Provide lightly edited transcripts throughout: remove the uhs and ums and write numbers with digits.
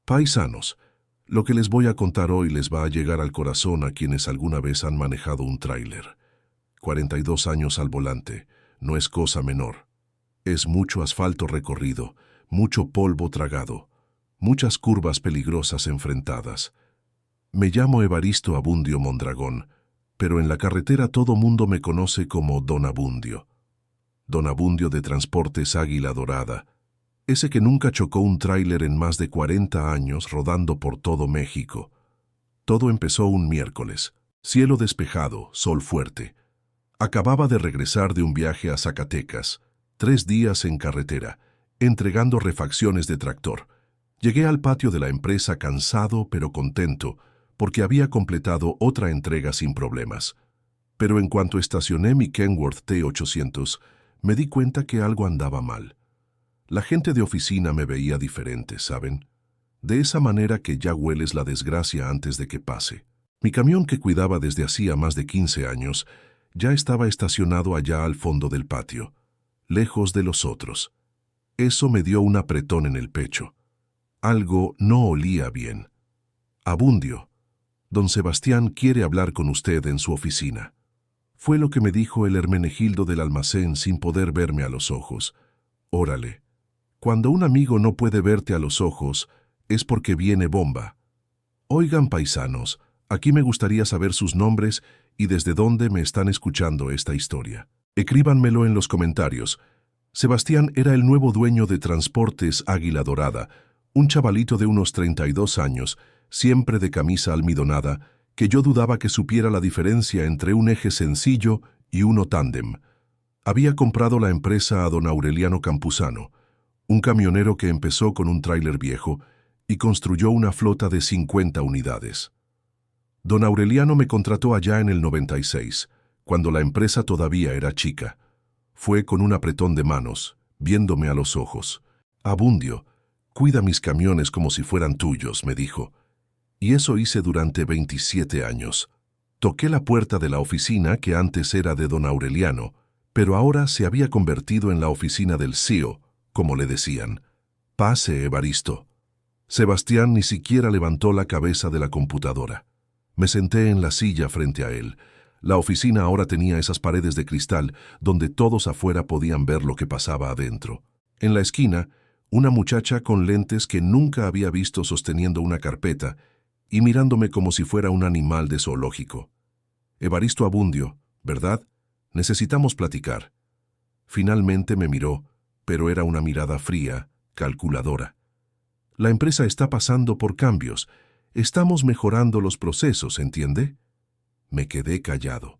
Paisanos, lo que les voy a contar hoy les va a llegar al corazón a quienes alguna vez han manejado un tráiler. 42 años al volante, no es cosa menor. Es mucho asfalto recorrido, mucho polvo tragado, muchas curvas peligrosas enfrentadas. Me llamo Evaristo Abundio Mondragón, pero en la carretera todo mundo me conoce como Don Abundio. Don Abundio de Transportes Águila Dorada, ese que nunca chocó un tráiler en más de 40 años rodando por todo México. Todo empezó un miércoles, cielo despejado, sol fuerte. Acababa de regresar de un viaje a Zacatecas, 3 días en carretera, entregando refacciones de tractor. Llegué al patio de la empresa cansado pero contento, porque había completado otra entrega sin problemas. Pero en cuanto estacioné mi Kenworth T800, me di cuenta que algo andaba mal. La gente de oficina me veía diferente, ¿saben? De esa manera que ya hueles la desgracia antes de que pase. Mi camión que cuidaba desde hacía más de 15 años ya estaba estacionado allá al fondo del patio, lejos de los otros. Eso me dio un apretón en el pecho. Algo no olía bien. Abundio, don Sebastián quiere hablar con usted en su oficina. Fue lo que me dijo el Hermenegildo del almacén sin poder verme a los ojos. Órale. Cuando un amigo no puede verte a los ojos, es porque viene bomba. Oigan, paisanos, aquí me gustaría saber sus nombres y desde dónde me están escuchando esta historia. Escríbanmelo en los comentarios. Sebastián era el nuevo dueño de Transportes Águila Dorada, un chavalito de unos 32 años, siempre de camisa almidonada, que yo dudaba que supiera la diferencia entre un eje sencillo y uno tándem. Había comprado la empresa a don Aureliano Campuzano, un camionero que empezó con un tráiler viejo y construyó una flota de 50 unidades. Don Aureliano me contrató allá en el 96, cuando la empresa todavía era chica. Fue con un apretón de manos, viéndome a los ojos. Abundio, cuida mis camiones como si fueran tuyos, me dijo. Y eso hice durante 27 años. Toqué la puerta de la oficina que antes era de don Aureliano, pero ahora se había convertido en la oficina del CEO, como le decían. Pase, Evaristo. Sebastián ni siquiera levantó la cabeza de la computadora. Me senté en la silla frente a él. La oficina ahora tenía esas paredes de cristal donde todos afuera podían ver lo que pasaba adentro. En la esquina, una muchacha con lentes que nunca había visto sosteniendo una carpeta y mirándome como si fuera un animal de zoológico. Evaristo Abundio, ¿verdad? Necesitamos platicar. Finalmente me miró, pero era una mirada fría, calculadora. La empresa está pasando por cambios. Estamos mejorando los procesos, ¿entiende? Me quedé callado.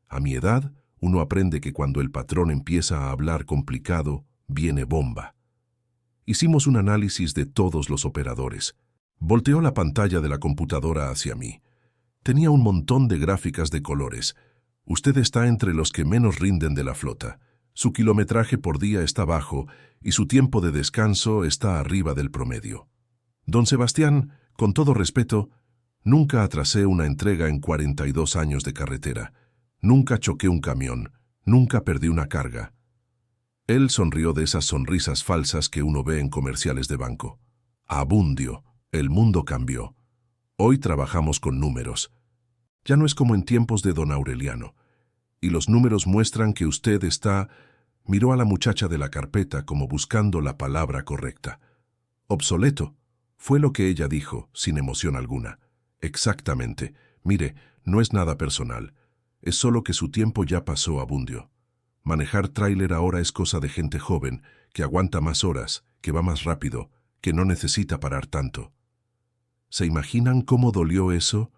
A mi edad, uno aprende que cuando el patrón empieza a hablar complicado, viene bomba. Hicimos un análisis de todos los operadores. Volteó la pantalla de la computadora hacia mí. Tenía un montón de gráficas de colores. Usted está entre los que menos rinden de la flota. Su kilometraje por día está bajo y su tiempo de descanso está arriba del promedio. Don Sebastián, con todo respeto, nunca atrasé una entrega en 42 años de carretera. Nunca choqué un camión, nunca perdí una carga. Él sonrió de esas sonrisas falsas que uno ve en comerciales de banco. Abundio, el mundo cambió. Hoy trabajamos con números. Ya no es como en tiempos de don Aureliano. Y los números muestran que usted está... Miró a la muchacha de la carpeta como buscando la palabra correcta. Obsoleto, fue lo que ella dijo, sin emoción alguna. Exactamente. Mire, no es nada personal. Es solo que su tiempo ya pasó, Abundio. Manejar tráiler ahora es cosa de gente joven, que aguanta más horas, que va más rápido, que no necesita parar tanto. ¿Se imaginan cómo dolió eso?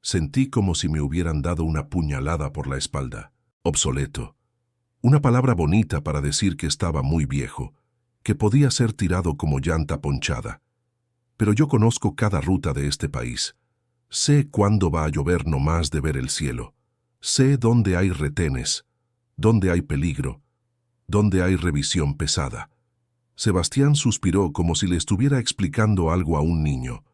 Sentí como si me hubieran dado una puñalada por la espalda. Obsoleto. Una palabra bonita para decir que estaba muy viejo, que podía ser tirado como llanta ponchada. Pero yo conozco cada ruta de este país. Sé cuándo va a llover nomás de ver el cielo. Sé dónde hay retenes, dónde hay peligro, dónde hay revisión pesada. Sebastián suspiró como si le estuviera explicando algo a un niño.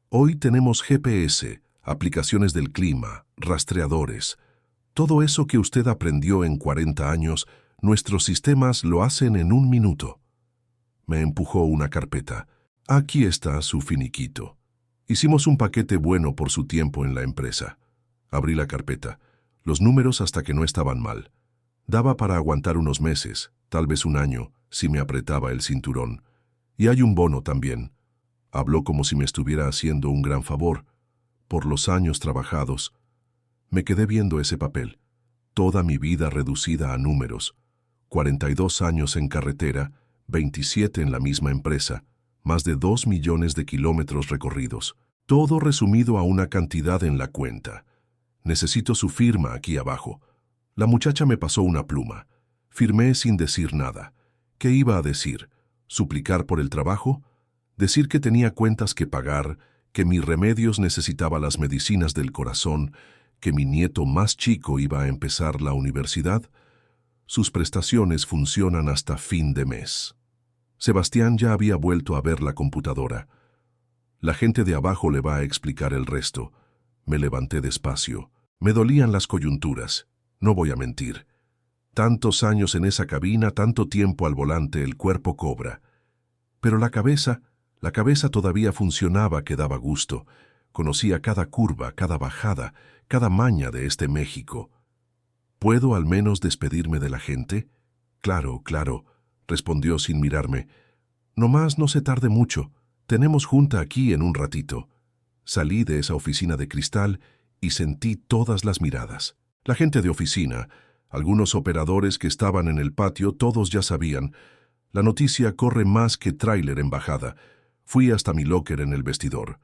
Hoy tenemos GPS, aplicaciones del clima, rastreadores. Todo eso que usted aprendió en 40 años, nuestros sistemas lo hacen en 1 minuto. Me empujó una carpeta. Aquí está su finiquito. Hicimos un paquete bueno por su tiempo en la empresa. Abrí la carpeta. Los números hasta que no estaban mal. Daba para aguantar unos meses, tal vez un año, si me apretaba el cinturón. Y hay un bono también. Habló como si me estuviera haciendo un gran favor. Por los años trabajados. Me quedé viendo ese papel. Toda mi vida reducida a números. 42 años en carretera, 27 en la misma empresa, más de 2 millones de kilómetros recorridos. Todo resumido a una cantidad en la cuenta. Necesito su firma aquí abajo. La muchacha me pasó una pluma. Firmé sin decir nada. ¿Qué iba a decir? ¿Suplicar por el trabajo? ¿Decir que tenía cuentas que pagar, que mis remedios necesitaba las medicinas del corazón, que mi nieto más chico iba a empezar la universidad? Sus prestaciones funcionan hasta fin de mes. Sebastián ya había vuelto a ver la computadora. La gente de abajo le va a explicar el resto. Me levanté despacio. Me dolían las coyunturas. No voy a mentir. Tantos años en esa cabina, tanto tiempo al volante, el cuerpo cobra. Pero la cabeza todavía funcionaba que daba gusto. Conocía cada curva, cada bajada, cada maña de este México. ¿Puedo al menos despedirme de la gente? Claro, claro, respondió sin mirarme. Nomás no se tarde mucho. Tenemos junta aquí en un ratito. Salí de esa oficina de cristal y sentí todas las miradas. La gente de oficina, algunos operadores que estaban en el patio, todos ya sabían. La noticia corre más que tráiler en bajada. Fui hasta mi locker en el vestidor.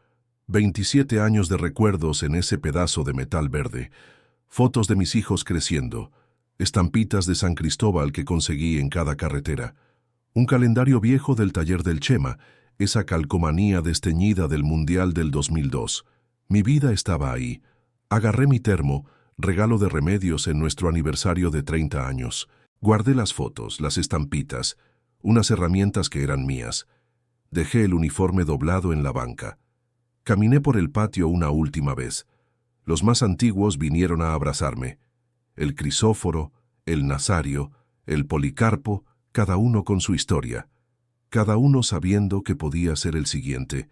27 años de recuerdos en ese pedazo de metal verde. Fotos de mis hijos creciendo. Estampitas de San Cristóbal que conseguí en cada carretera. Un calendario viejo del taller del Chema, esa calcomanía desteñida del Mundial del 2002. Mi vida estaba ahí. Agarré mi termo, regalo de remedios en nuestro aniversario de 30 años. Guardé las fotos, las estampitas, unas herramientas que eran mías. Dejé el uniforme doblado en la banca. Caminé por el patio una última vez. Los más antiguos vinieron a abrazarme. El Crisóforo, el Nazario, el Policarpo, cada uno con su historia. Cada uno sabiendo que podía ser el siguiente.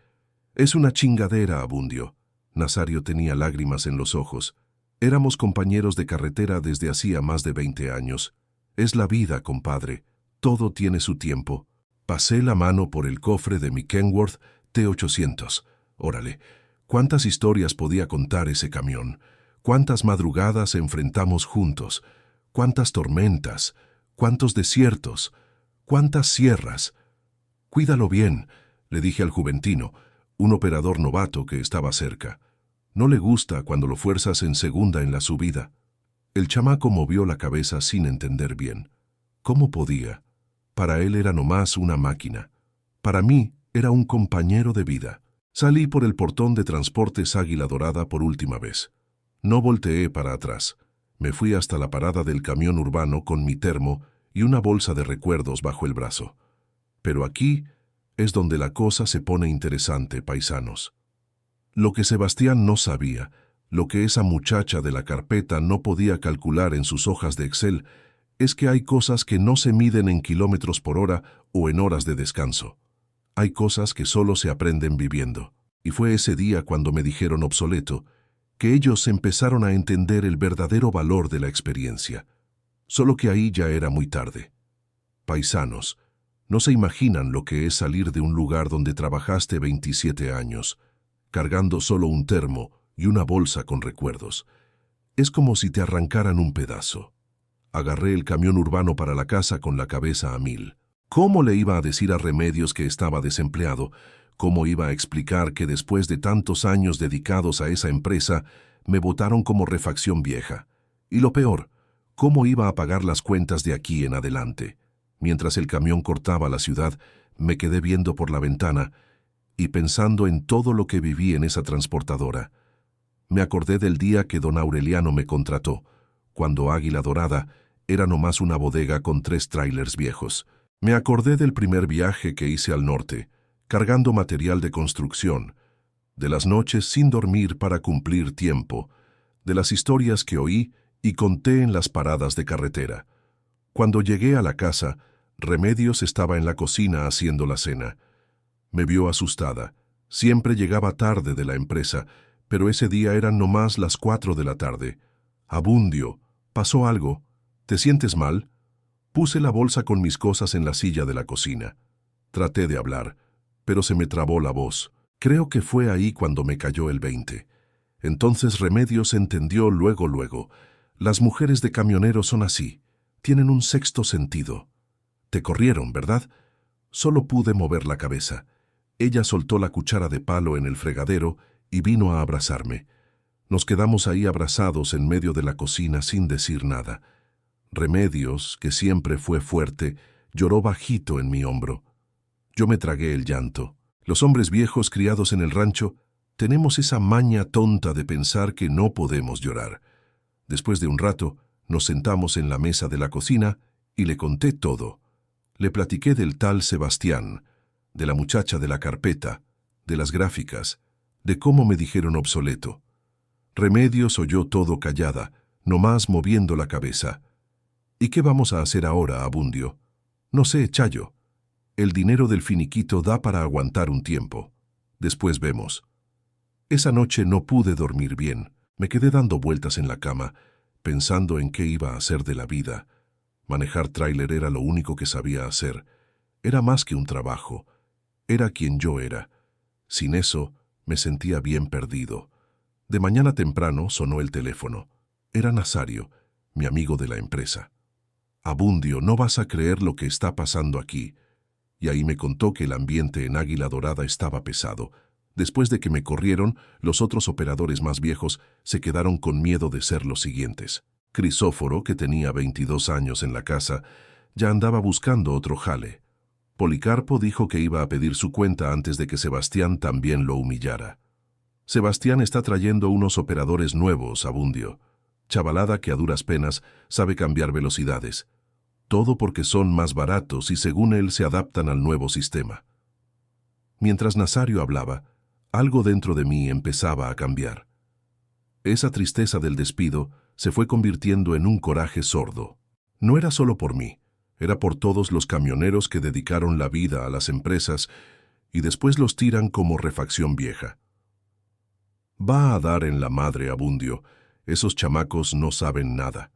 Es una chingadera, Abundio. Nazario tenía lágrimas en los ojos. Éramos compañeros de carretera desde hacía más de 20 años. Es la vida, compadre. Todo tiene su tiempo. Pasé la mano por el cofre de mi Kenworth T800. Órale, ¿cuántas historias podía contar ese camión? ¿Cuántas madrugadas enfrentamos juntos? ¿Cuántas tormentas? ¿Cuántos desiertos? ¿Cuántas sierras? Cuídalo bien, le dije al juventino, un operador novato que estaba cerca. No le gusta cuando lo fuerzas en segunda en la subida. El chamaco movió la cabeza sin entender bien. ¿Cómo podía? Para él era nomás una máquina. Para mí era un compañero de vida. Salí por el portón de Transportes Águila Dorada por última vez. No volteé para atrás. Me fui hasta la parada del camión urbano con mi termo y una bolsa de recuerdos bajo el brazo. Pero aquí es donde la cosa se pone interesante, paisanos. Lo que Sebastián no sabía, lo que esa muchacha de la carpeta no podía calcular en sus hojas de Excel, es que hay cosas que no se miden en kilómetros por hora o en horas de descanso. Hay cosas que solo se aprenden viviendo. Y fue ese día cuando me dijeron obsoleto, que ellos empezaron a entender el verdadero valor de la experiencia. Solo que ahí ya era muy tarde. Paisanos, no se imaginan lo que es salir de un lugar donde trabajaste 27 años, cargando solo un termo y una bolsa con recuerdos. Es como si te arrancaran un pedazo. Agarré el camión urbano para la casa con la cabeza a mil. ¿Cómo le iba a decir a Remedios que estaba desempleado? ¿Cómo iba a explicar que después de tantos años dedicados a esa empresa, me botaron como refacción vieja? Y lo peor, ¿cómo iba a pagar las cuentas de aquí en adelante? Mientras el camión cortaba la ciudad, me quedé viendo por la ventana y pensando en todo lo que viví en esa transportadora. Me acordé del día que don Aureliano me contrató, cuando Águila Dorada era nomás una bodega con 3 trailers viejos. Me acordé del primer viaje que hice al norte, cargando material de construcción, de las noches sin dormir para cumplir tiempo, de las historias que oí y conté en las paradas de carretera. Cuando llegué a la casa, Remedios estaba en la cocina haciendo la cena. Me vio asustada. Siempre llegaba tarde de la empresa, pero ese día eran nomás las 4 de la tarde. Abundio, ¿pasó algo? ¿Te sientes mal? Puse la bolsa con mis cosas en la silla de la cocina. Traté de hablar, pero se me trabó la voz. Creo que fue ahí cuando me cayó el 20. Entonces Remedios entendió luego. Las mujeres de camioneros son así. Tienen un sexto sentido. Te corrieron, ¿verdad? Solo pude mover la cabeza. Ella soltó la cuchara de palo en el fregadero y vino a abrazarme. Nos quedamos ahí abrazados en medio de la cocina sin decir nada. Remedios, que siempre fue fuerte, lloró bajito en mi hombro. Yo me tragué el llanto. Los hombres viejos criados en el rancho tenemos esa maña tonta de pensar que no podemos llorar. Después de un rato, nos sentamos en la mesa de la cocina y le conté todo. Le platiqué del tal Sebastián, de la muchacha de la carpeta, de las gráficas, de cómo me dijeron obsoleto. Remedios oyó todo callada, nomás moviendo la cabeza. ¿Y qué vamos a hacer ahora, Abundio? No sé, Chayo. El dinero del finiquito da para aguantar un tiempo. Después vemos. Esa noche no pude dormir bien. Me quedé dando vueltas en la cama, pensando en qué iba a hacer de la vida. Manejar tráiler era lo único que sabía hacer. Era más que un trabajo. Era quien yo era. Sin eso, me sentía bien perdido. De mañana temprano sonó el teléfono. Era Nazario, mi amigo de la empresa. Abundio, no vas a creer lo que está pasando aquí. Y ahí me contó que el ambiente en Águila Dorada estaba pesado. Después de que me corrieron, los otros operadores más viejos se quedaron con miedo de ser los siguientes. Crisóforo, que tenía 22 años en la casa, ya andaba buscando otro jale. Policarpo dijo que iba a pedir su cuenta antes de que Sebastián también lo humillara. Sebastián está trayendo unos operadores nuevos, Abundio. Chavalada que a duras penas sabe cambiar velocidades. Todo porque son más baratos y según él se adaptan al nuevo sistema. Mientras Nazario hablaba, algo dentro de mí empezaba a cambiar. Esa tristeza del despido se fue convirtiendo en un coraje sordo. No era solo por mí, era por todos los camioneros que dedicaron la vida a las empresas y después los tiran como refacción vieja. Va a dar en la madre, Abundio. Esos chamacos no saben nada.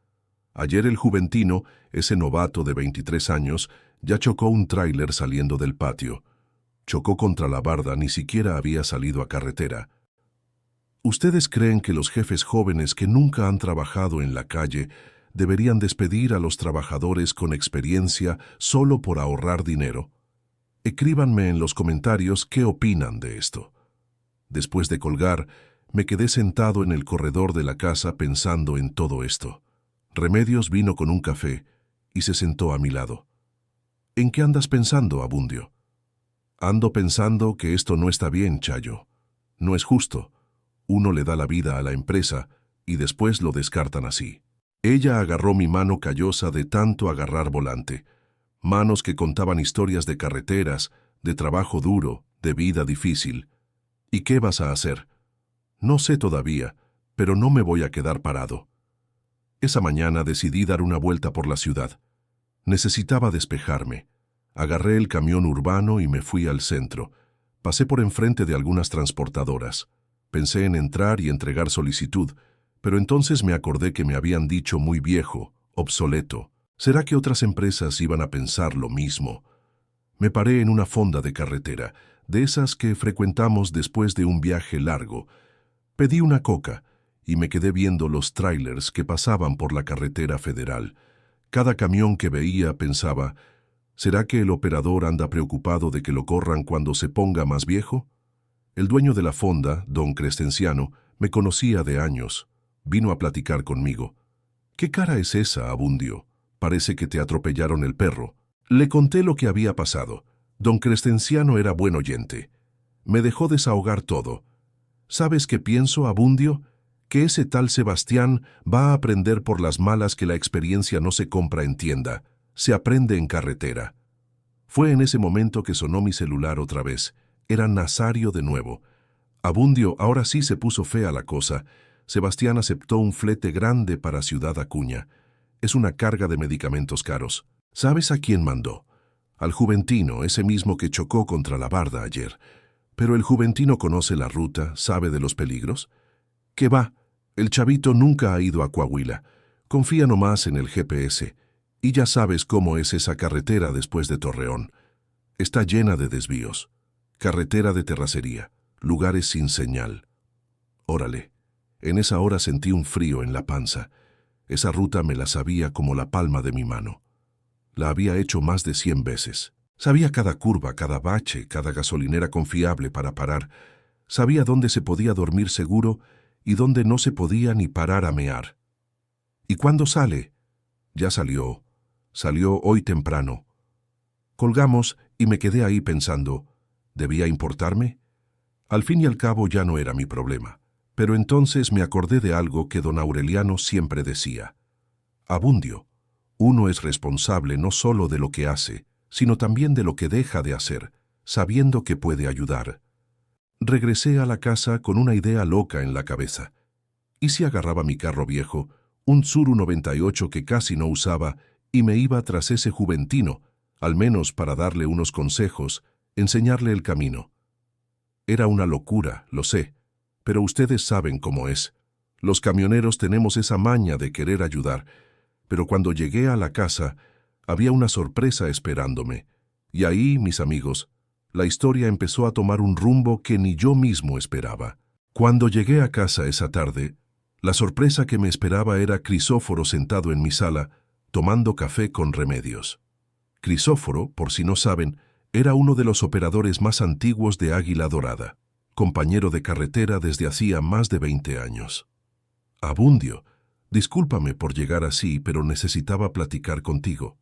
Ayer el Juventino, ese novato de 23 años, ya chocó un tráiler saliendo del patio. Chocó contra la barda, ni siquiera había salido a carretera. ¿Ustedes creen que los jefes jóvenes que nunca han trabajado en la calle deberían despedir a los trabajadores con experiencia solo por ahorrar dinero? Escríbanme en los comentarios qué opinan de esto. Después de colgar, me quedé sentado en el corredor de la casa pensando en todo esto. Remedios vino con un café y se sentó a mi lado. ¿En qué andas pensando, Abundio? Ando pensando que esto no está bien, Chayo. No es justo. Uno le da la vida a la empresa y después lo descartan así. Ella agarró mi mano callosa de tanto agarrar volante. Manos que contaban historias de carreteras, de trabajo duro, de vida difícil. ¿Y qué vas a hacer? No sé todavía, pero no me voy a quedar parado. Esa mañana decidí dar una vuelta por la ciudad. Necesitaba despejarme. Agarré el camión urbano y me fui al centro. Pasé por enfrente de algunas transportadoras. Pensé en entrar y entregar solicitud, pero entonces me acordé que me habían dicho muy viejo, obsoleto. ¿Será que otras empresas iban a pensar lo mismo? Me paré en una fonda de carretera, de esas que frecuentamos después de un viaje largo. Pedí una coca y me quedé viendo los tráilers que pasaban por la carretera federal. Cada camión que veía pensaba, ¿será que el operador anda preocupado de que lo corran cuando se ponga más viejo? El dueño de la fonda, don Crescenciano, me conocía de años. Vino a platicar conmigo. ¿Qué cara es esa, Abundio? Parece que te atropellaron el perro. Le conté lo que había pasado. Don Crescenciano era buen oyente. Me dejó desahogar todo. ¿Sabes qué pienso, Abundio? Que ese tal Sebastián va a aprender por las malas que la experiencia no se compra en tienda, se aprende en carretera. Fue en ese momento que sonó mi celular otra vez. Era Nazario de nuevo. Abundio, ahora sí se puso fea la cosa. Sebastián aceptó un flete grande para Ciudad Acuña. Es una carga de medicamentos caros. ¿Sabes a quién mandó? Al juventino, ese mismo que chocó contra la barda ayer. Pero el juventino conoce la ruta, sabe de los peligros. ¿Qué va? El chavito nunca ha ido a Coahuila. Confía nomás en el GPS. Y ya sabes cómo es esa carretera después de Torreón. Está llena de desvíos. Carretera de terracería. Lugares sin señal. Órale. En esa hora sentí un frío en la panza. Esa ruta me la sabía como la palma de mi mano. La había hecho más de 100 veces. Sabía cada curva, cada bache, cada gasolinera confiable para parar. Sabía dónde se podía dormir seguro y dónde no se podía ni parar a mear. ¿Y cuándo sale? Ya salió. Salió hoy temprano. Colgamos y me quedé ahí pensando, ¿debía importarme? Al fin y al cabo ya no era mi problema. Pero entonces me acordé de algo que don Aureliano siempre decía. Abundio, uno es responsable no solo de lo que hace, sino también de lo que deja de hacer, sabiendo que puede ayudar. Regresé a la casa con una idea loca en la cabeza. ¿Y si agarraba mi carro viejo, un Tsuru 98 que casi no usaba, y me iba tras ese juventino, al menos para darle unos consejos, enseñarle el camino? Era una locura, lo sé, pero ustedes saben cómo es. Los camioneros tenemos esa maña de querer ayudar, pero cuando llegué a la casa, había una sorpresa esperándome. Y ahí, mis amigos, la historia empezó a tomar un rumbo que ni yo mismo esperaba. Cuando llegué a casa esa tarde, la sorpresa que me esperaba era Crisóforo sentado en mi sala, tomando café con Remedios. Crisóforo, por si no saben, era uno de los operadores más antiguos de Águila Dorada, compañero de carretera desde hacía más de 20 años. Abundio, discúlpame por llegar así, pero necesitaba platicar contigo.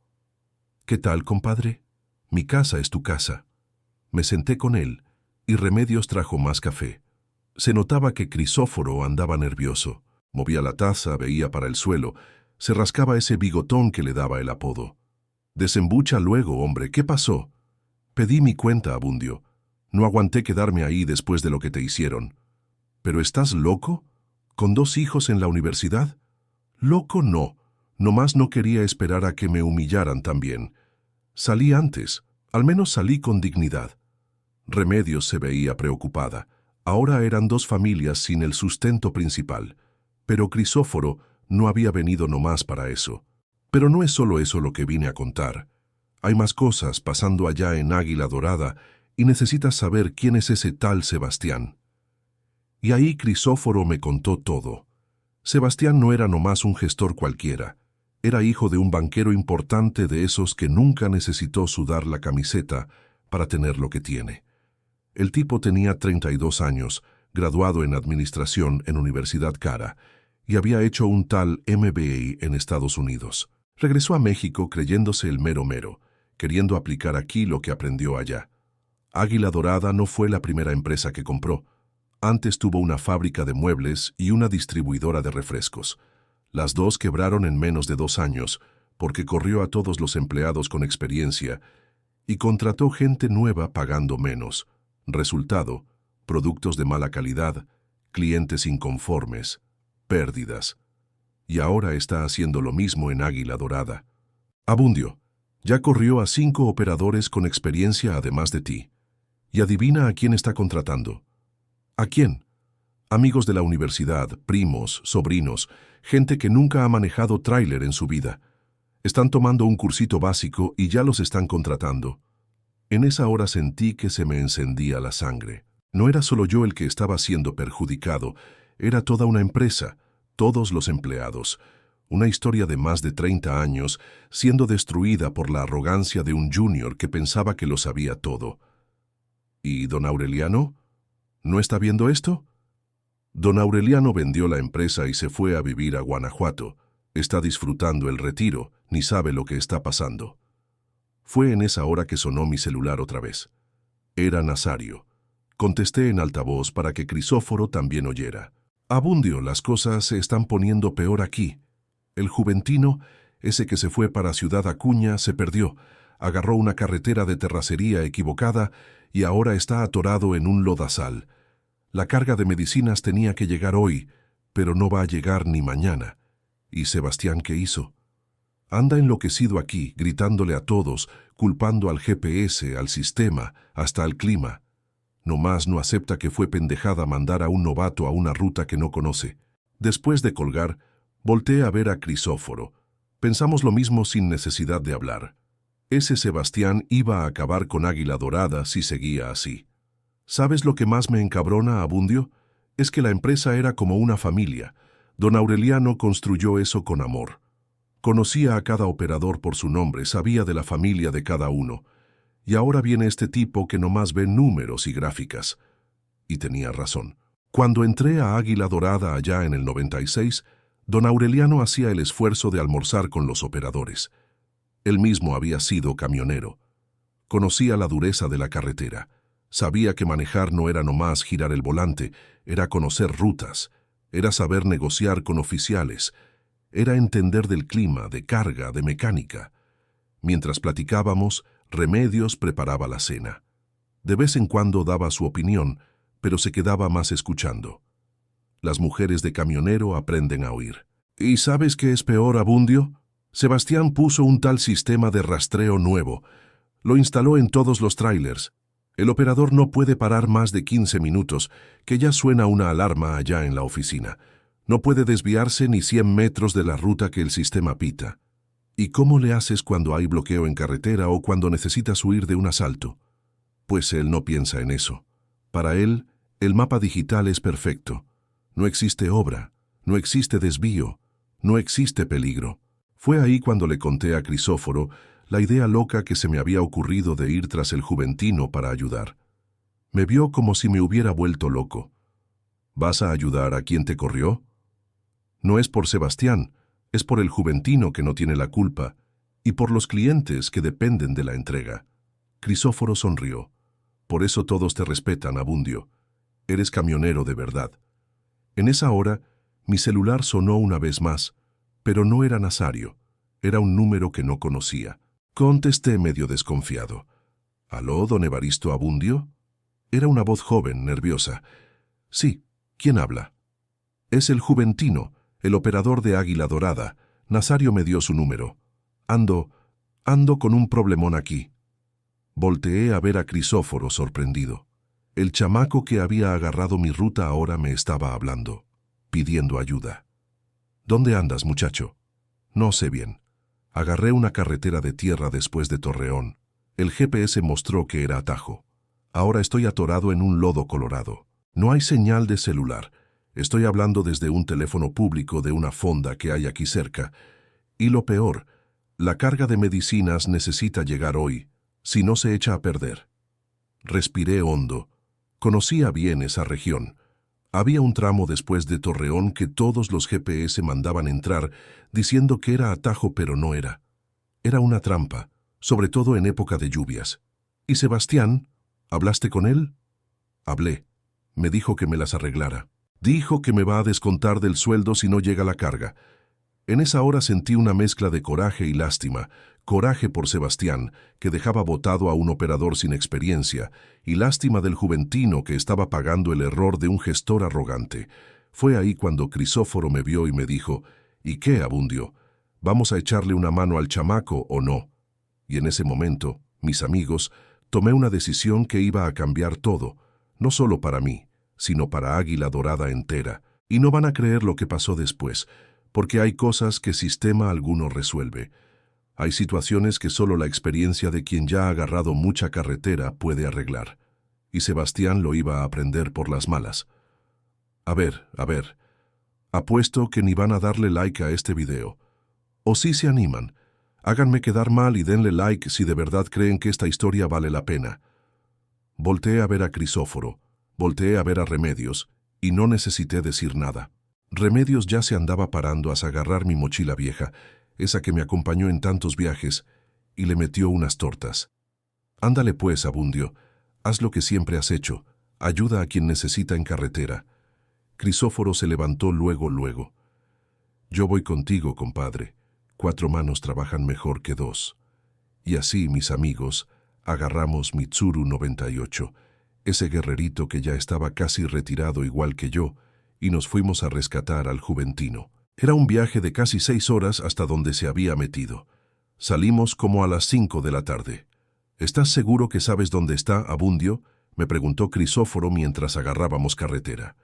¿Qué tal, compadre? Mi casa es tu casa. Me senté con él, y Remedios trajo más café. Se notaba que Crisóforo andaba nervioso. Movía la taza, veía para el suelo, se rascaba ese bigotón que le daba el apodo. Desembucha luego, hombre, ¿qué pasó? Pedí mi cuenta, Abundio. No aguanté quedarme ahí después de lo que te hicieron. ¿Pero estás loco? ¿Con 2 hijos en la universidad? Loco no. Nomás no quería esperar a que me humillaran también. Salí antes. Al menos salí con dignidad. Remedios se veía preocupada. Ahora eran 2 familias sin el sustento principal. Pero Crisóforo no había venido nomás para eso. Pero no es solo eso lo que vine a contar. Hay más cosas pasando allá en Águila Dorada y necesitas saber quién es ese tal Sebastián. Y ahí Crisóforo me contó todo. Sebastián no era nomás un gestor cualquiera. Era hijo de un banquero importante de esos que nunca necesitó sudar la camiseta para tener lo que tiene. El tipo tenía 32 años, graduado en Administración en Universidad Cara, y había hecho un tal MBA en Estados Unidos. Regresó a México creyéndose el mero mero, queriendo aplicar aquí lo que aprendió allá. Águila Dorada no fue la primera empresa que compró. Antes tuvo una fábrica de muebles y una distribuidora de refrescos. Las 2 quebraron en menos de 2 años, porque corrió a todos los empleados con experiencia y contrató gente nueva pagando menos. Resultado, productos de mala calidad, clientes inconformes, pérdidas. Y ahora está haciendo lo mismo en Águila Dorada. Abundio, ya corrió a 5 operadores con experiencia además de ti. Y adivina a quién está contratando. ¿A quién? Amigos de la universidad, primos, sobrinos, gente que nunca ha manejado tráiler en su vida. Están tomando un cursito básico y ya los están contratando. En esa hora sentí que se me encendía la sangre. No era solo yo el que estaba siendo perjudicado, era toda una empresa, todos los empleados. Una historia de más de 30 años siendo destruida por la arrogancia de un junior que pensaba que lo sabía todo. ¿Y don Aureliano? ¿No está viendo esto? Don Aureliano vendió la empresa y se fue a vivir a Guanajuato. Está disfrutando el retiro, ni sabe lo que está pasando. Fue en esa hora que sonó mi celular otra vez. Era Nazario. Contesté en altavoz para que Crisóforo también oyera. Abundio, las cosas se están poniendo peor aquí. El juventino, ese que se fue para Ciudad Acuña, se perdió. Agarró una carretera de terracería equivocada y ahora está atorado en un lodazal. La carga de medicinas tenía que llegar hoy, pero no va a llegar ni mañana. ¿Y Sebastián qué hizo? Anda enloquecido aquí, gritándole a todos, culpando al GPS, al sistema, hasta al clima. Nomás no acepta que fue pendejada mandar a un novato a una ruta que no conoce. Después de colgar, volteé a ver a Crisóforo. Pensamos lo mismo sin necesidad de hablar. Ese Sebastián iba a acabar con Águila Dorada si seguía así. ¿Sabes lo que más me encabrona, Abundio? Es que la empresa era como una familia. Don Aureliano construyó eso con amor. Conocía a cada operador por su nombre, sabía de la familia de cada uno. Y ahora viene este tipo que nomás ve números y gráficas. Y tenía razón. Cuando entré a Águila Dorada allá en el 96, don Aureliano hacía el esfuerzo de almorzar con los operadores. Él mismo había sido camionero. Conocía la dureza de la carretera. Sabía que manejar no era nomás girar el volante, era conocer rutas, era saber negociar con oficiales, era entender del clima, de carga, de mecánica. Mientras platicábamos, Remedios preparaba la cena. De vez en cuando daba su opinión, pero se quedaba más escuchando. Las mujeres de camionero aprenden a oír. ¿Y sabes qué es peor, Abundio? Sebastián puso un tal sistema de rastreo nuevo. Lo instaló en todos los trailers. El operador no puede parar más de 15 minutos, que ya suena una alarma allá en la oficina. No puede desviarse ni 100 metros de la ruta que el sistema pita. ¿Y cómo le haces cuando hay bloqueo en carretera o cuando necesitas huir de un asalto? Pues él no piensa en eso. Para él, el mapa digital es perfecto. No existe obra, no existe desvío, no existe peligro. Fue ahí cuando le conté a Crisóforo la idea loca que se me había ocurrido de ir tras el Juventino para ayudar. Me vio como si me hubiera vuelto loco. ¿Vas a ayudar a quien te corrió? No es por Sebastián, es por el Juventino que no tiene la culpa y por los clientes que dependen de la entrega. Crisóforo sonrió. Por eso todos te respetan, Abundio. Eres camionero de verdad. En esa hora, mi celular sonó una vez más, pero no era Nazario. Era un número que no conocía. Contesté medio desconfiado. ¿Aló, don Evaristo Abundio? Era una voz joven, nerviosa. Sí, ¿quién habla? Es el Juventino, el operador de Águila Dorada. Nazario me dio su número. Ando con un problemón aquí. Volteé a ver a Crisóforo sorprendido. El chamaco que había agarrado mi ruta ahora me estaba hablando, pidiendo ayuda. ¿Dónde andas, muchacho? No sé bien. Agarré una carretera de tierra después de Torreón. El GPS mostró que era atajo. Ahora estoy atorado en un lodo colorado. No hay señal de celular. Estoy hablando desde un teléfono público de una fonda que hay aquí cerca. Y lo peor, la carga de medicinas necesita llegar hoy, si no se echa a perder. Respiré hondo. Conocía bien esa región. Había un tramo después de Torreón que todos los GPS mandaban entrar, diciendo que era atajo, pero no era. Era una trampa, sobre todo en época de lluvias. ¿Y Sebastián? ¿Hablaste con él? Hablé. Me dijo que me las arreglara. Dijo que me va a descontar del sueldo si no llega la carga. En esa hora sentí una mezcla de coraje y lástima. Coraje por Sebastián, que dejaba botado a un operador sin experiencia, y lástima del Juventino que estaba pagando el error de un gestor arrogante. Fue ahí cuando Crisóforo me vio y me dijo, ¿y qué, Abundio? ¿Vamos a echarle una mano al chamaco o no? Y en ese momento, mis amigos, tomé una decisión que iba a cambiar todo, no solo para mí, sino para Águila Dorada entera. Y no van a creer lo que pasó después, porque hay cosas que sistema alguno resuelve. Hay situaciones que solo la experiencia de quien ya ha agarrado mucha carretera puede arreglar. Y Sebastián lo iba a aprender por las malas. A ver. Apuesto que ni van a darle like a este video. O si se animan, háganme quedar mal y denle like si de verdad creen que esta historia vale la pena. Volteé a ver a Crisóforo, volteé a ver a Remedios, y no necesité decir nada. Remedios ya se andaba parando a agarrar mi mochila vieja, esa que me acompañó en tantos viajes, y le metió unas tortas. Ándale pues, Abundio, haz lo que siempre has hecho, ayuda a quien necesita en carretera. Crisóforo se levantó luego. Yo voy contigo, compadre. 4 manos trabajan mejor que 2. Y así, mis amigos, agarramos Mitsuru 98, ese guerrerito que ya estaba casi retirado igual que yo, y nos fuimos a rescatar al Juventino. Era un viaje de casi 6 horas hasta donde se había metido. Salimos como a las 5 de la tarde. ¿Estás seguro que sabes dónde está, Abundio?, me preguntó Crisóforo mientras agarrábamos carretera.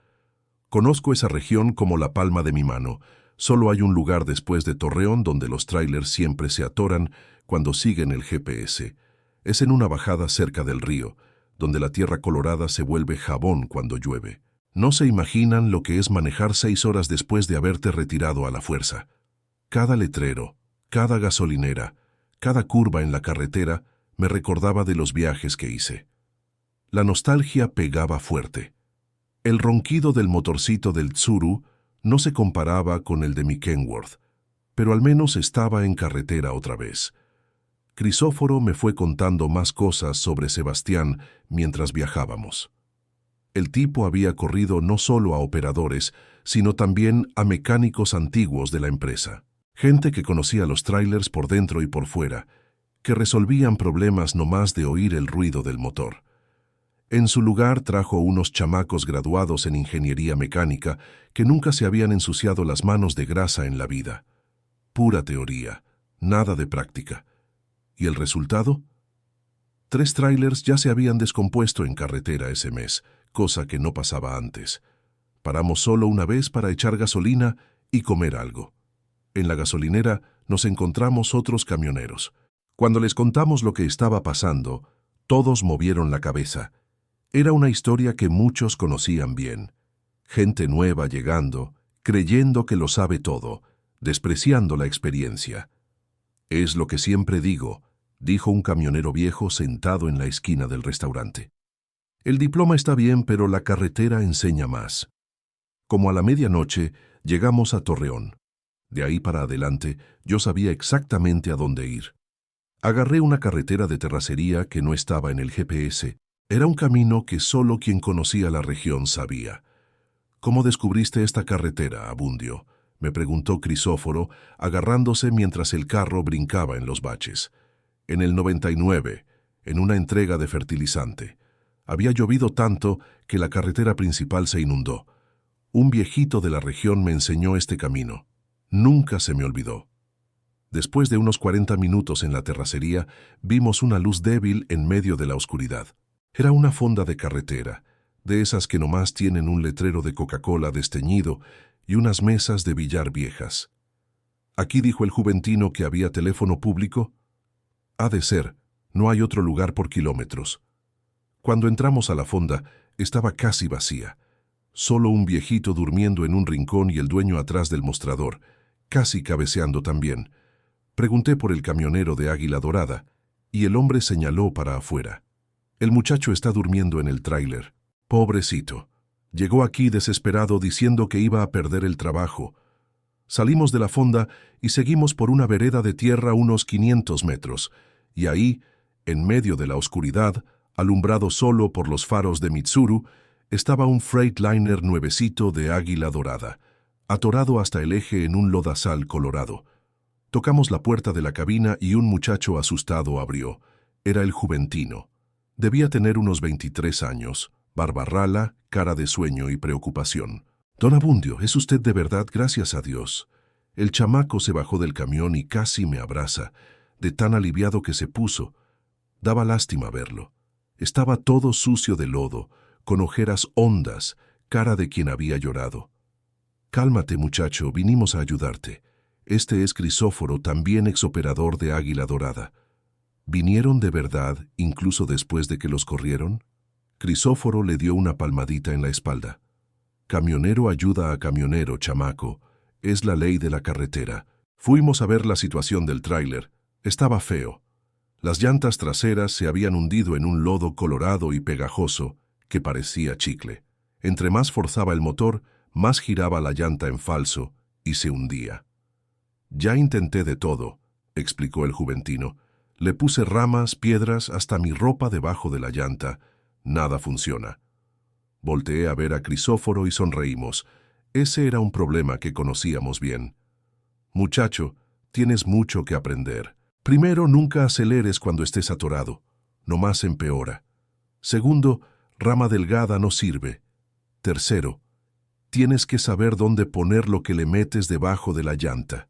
Conozco esa región como la palma de mi mano. Solo hay un lugar después de Torreón donde los trailers siempre se atoran cuando siguen el GPS. Es en una bajada cerca del río, donde la tierra colorada se vuelve jabón cuando llueve. No se imaginan lo que es manejar 6 horas después de haberte retirado a la fuerza. Cada letrero, cada gasolinera, cada curva en la carretera me recordaba de los viajes que hice. La nostalgia pegaba fuerte. El ronquido del motorcito del Tsuru no se comparaba con el de mi Kenworth, pero al menos estaba en carretera otra vez. Crisóforo me fue contando más cosas sobre Sebastián mientras viajábamos. El tipo había corrido no solo a operadores, sino también a mecánicos antiguos de la empresa. Gente que conocía los trailers por dentro y por fuera, que resolvían problemas nomás de oír el ruido del motor. En su lugar trajo unos chamacos graduados en ingeniería mecánica que nunca se habían ensuciado las manos de grasa en la vida. Pura teoría, nada de práctica. ¿Y el resultado? 3 trailers ya se habían descompuesto en carretera ese mes, cosa que no pasaba antes. Paramos solo una vez para echar gasolina y comer algo. En la gasolinera nos encontramos otros camioneros. Cuando les contamos lo que estaba pasando, todos movieron la cabeza. Era una historia que muchos conocían bien. Gente nueva llegando, creyendo que lo sabe todo, despreciando la experiencia. Es lo que siempre digo, dijo un camionero viejo sentado en la esquina del restaurante. El diploma está bien, pero la carretera enseña más. Como a la medianoche, llegamos a Torreón. De ahí para adelante, yo sabía exactamente a dónde ir. Agarré una carretera de terracería que no estaba en el GPS. Era un camino que solo quien conocía la región sabía. ¿Cómo descubriste esta carretera, Abundio?, me preguntó Crisóforo, agarrándose mientras el carro brincaba en los baches. En el 99, en una entrega de fertilizante. Había llovido tanto que la carretera principal se inundó. Un viejito de la región me enseñó este camino. Nunca se me olvidó. Después de unos 40 minutos en la terracería, vimos una luz débil en medio de la oscuridad. Era una fonda de carretera, de esas que nomás tienen un letrero de Coca-Cola desteñido y unas mesas de billar viejas. Aquí dijo el juventino que había teléfono público. Ha de ser, no hay otro lugar por kilómetros. Cuando entramos a la fonda, estaba casi vacía. Solo un viejito durmiendo en un rincón y el dueño atrás del mostrador, casi cabeceando también. Pregunté por el camionero de Águila Dorada, y el hombre señaló para afuera. El muchacho está durmiendo en el tráiler. Pobrecito. Llegó aquí desesperado diciendo que iba a perder el trabajo. Salimos de la fonda y seguimos por una vereda de tierra unos 500 metros, y ahí, en medio de la oscuridad, alumbrado solo por los faros de Mitsuru, estaba un Freightliner nuevecito de Águila Dorada, atorado hasta el eje en un lodazal colorado. Tocamos la puerta de la cabina y un muchacho asustado abrió. Era el juventino. Debía tener unos 23 años, barba rala, cara de sueño y preocupación. «Don Abundio, ¿es usted de verdad? Gracias a Dios». El chamaco se bajó del camión y casi me abraza, de tan aliviado que se puso. Daba lástima verlo. Estaba todo sucio de lodo, con ojeras hondas, cara de quien había llorado. «Cálmate, muchacho, vinimos a ayudarte. Este es Crisóforo, también exoperador de Águila Dorada». ¿Vinieron de verdad, incluso después de que los corrieron? Crisóforo le dio una palmadita en la espalda. Camionero ayuda a camionero, chamaco. Es la ley de la carretera. Fuimos a ver la situación del tráiler. Estaba feo. Las llantas traseras se habían hundido en un lodo colorado y pegajoso que parecía chicle. Entre más forzaba el motor, más giraba la llanta en falso y se hundía. «Ya intenté de todo», explicó el juventino. «Le puse ramas, piedras, hasta mi ropa debajo de la llanta. Nada funciona». Volteé a ver a Crisóforo y sonreímos. Ese era un problema que conocíamos bien. «Muchacho, tienes mucho que aprender. Primero, nunca aceleres cuando estés atorado. Nomás empeora. Segundo, rama delgada no sirve. Tercero, Tienes que saber dónde poner lo que le metes debajo de la llanta.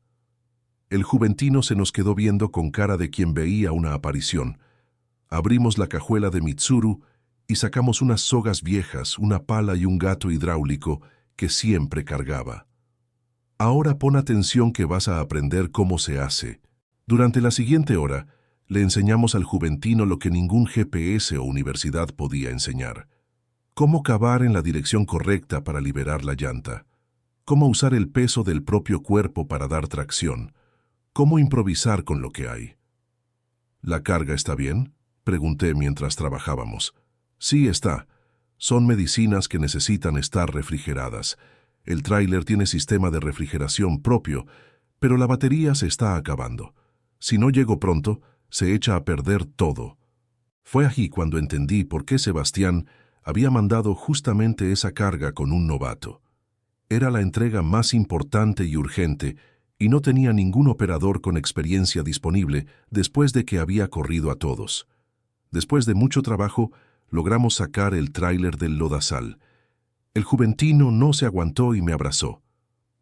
El juventino se nos quedó viendo con cara de quien veía una aparición. Abrimos la cajuela de Mitsuru y sacamos unas sogas viejas, una pala y un gato hidráulico que siempre cargaba. Ahora pon atención que vas a aprender cómo se hace. Durante la siguiente hora, le enseñamos al juventino lo que ningún GPS o universidad podía enseñar. Cómo cavar en la dirección correcta para liberar la llanta. Cómo usar el peso del propio cuerpo para dar tracción. Cómo improvisar con lo que hay. ¿La carga está bien?, pregunté mientras trabajábamos. Sí, está. Son medicinas que necesitan estar refrigeradas. El tráiler tiene sistema de refrigeración propio, pero la batería se está acabando. Si no llego pronto, se echa a perder todo. Fue allí cuando entendí por qué Sebastián había mandado justamente esa carga con un novato. Era la entrega más importante y urgente, y no tenía ningún operador con experiencia disponible después de que había corrido a todos. Después de mucho trabajo, logramos sacar el tráiler del lodazal. El juventino no se aguantó y me abrazó,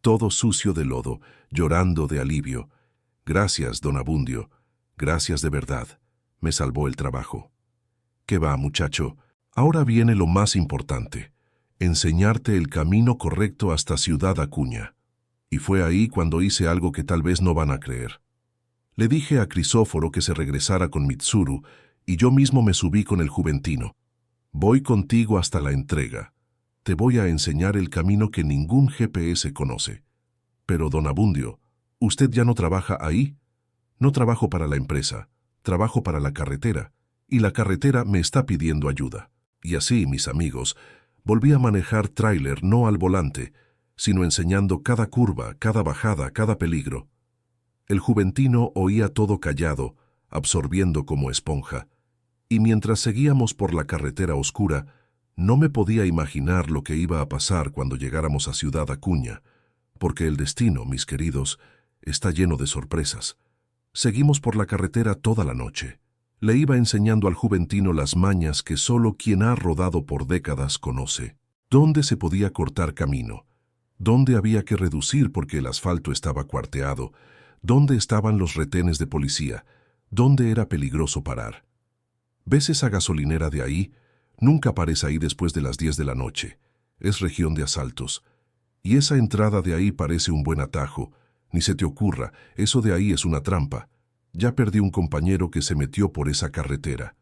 todo sucio de lodo, llorando de alivio. Gracias, don Abundio. Gracias de verdad. Me salvó el trabajo. ¿Qué va, muchacho? Ahora viene lo más importante. Enseñarte el camino correcto hasta Ciudad Acuña. Y fue ahí cuando hice algo que tal vez no van a creer. Le dije a Crisóforo que se regresara con Mitsuru y yo mismo me subí con el juventino. Voy contigo hasta la entrega. Te voy a enseñar el camino que ningún GPS conoce. Pero, don Abundio, ¿usted ya no trabaja ahí? No trabajo para la empresa, trabajo para la carretera, y la carretera me está pidiendo ayuda. Y así, mis amigos, volví a manejar tráiler no al volante, sino enseñando cada curva, cada bajada, cada peligro. El juventino oía todo callado, absorbiendo como esponja, y mientras seguíamos por la carretera oscura, no me podía imaginar lo que iba a pasar cuando llegáramos a Ciudad Acuña, porque el destino, mis queridos, está lleno de sorpresas. Seguimos por la carretera toda la noche. Le iba enseñando al juventino las mañas que solo quien ha rodado por décadas conoce. Dónde se podía cortar camino, dónde había que reducir porque el asfalto estaba cuarteado, dónde estaban los retenes de policía, dónde era peligroso parar. ¿Ves esa gasolinera de ahí? Nunca pares ahí después de las 10 de la noche. Es región de asaltos. Y esa entrada de ahí parece un buen atajo. Ni se te ocurra, eso de ahí es una trampa. Ya perdí un compañero que se metió por esa carretera.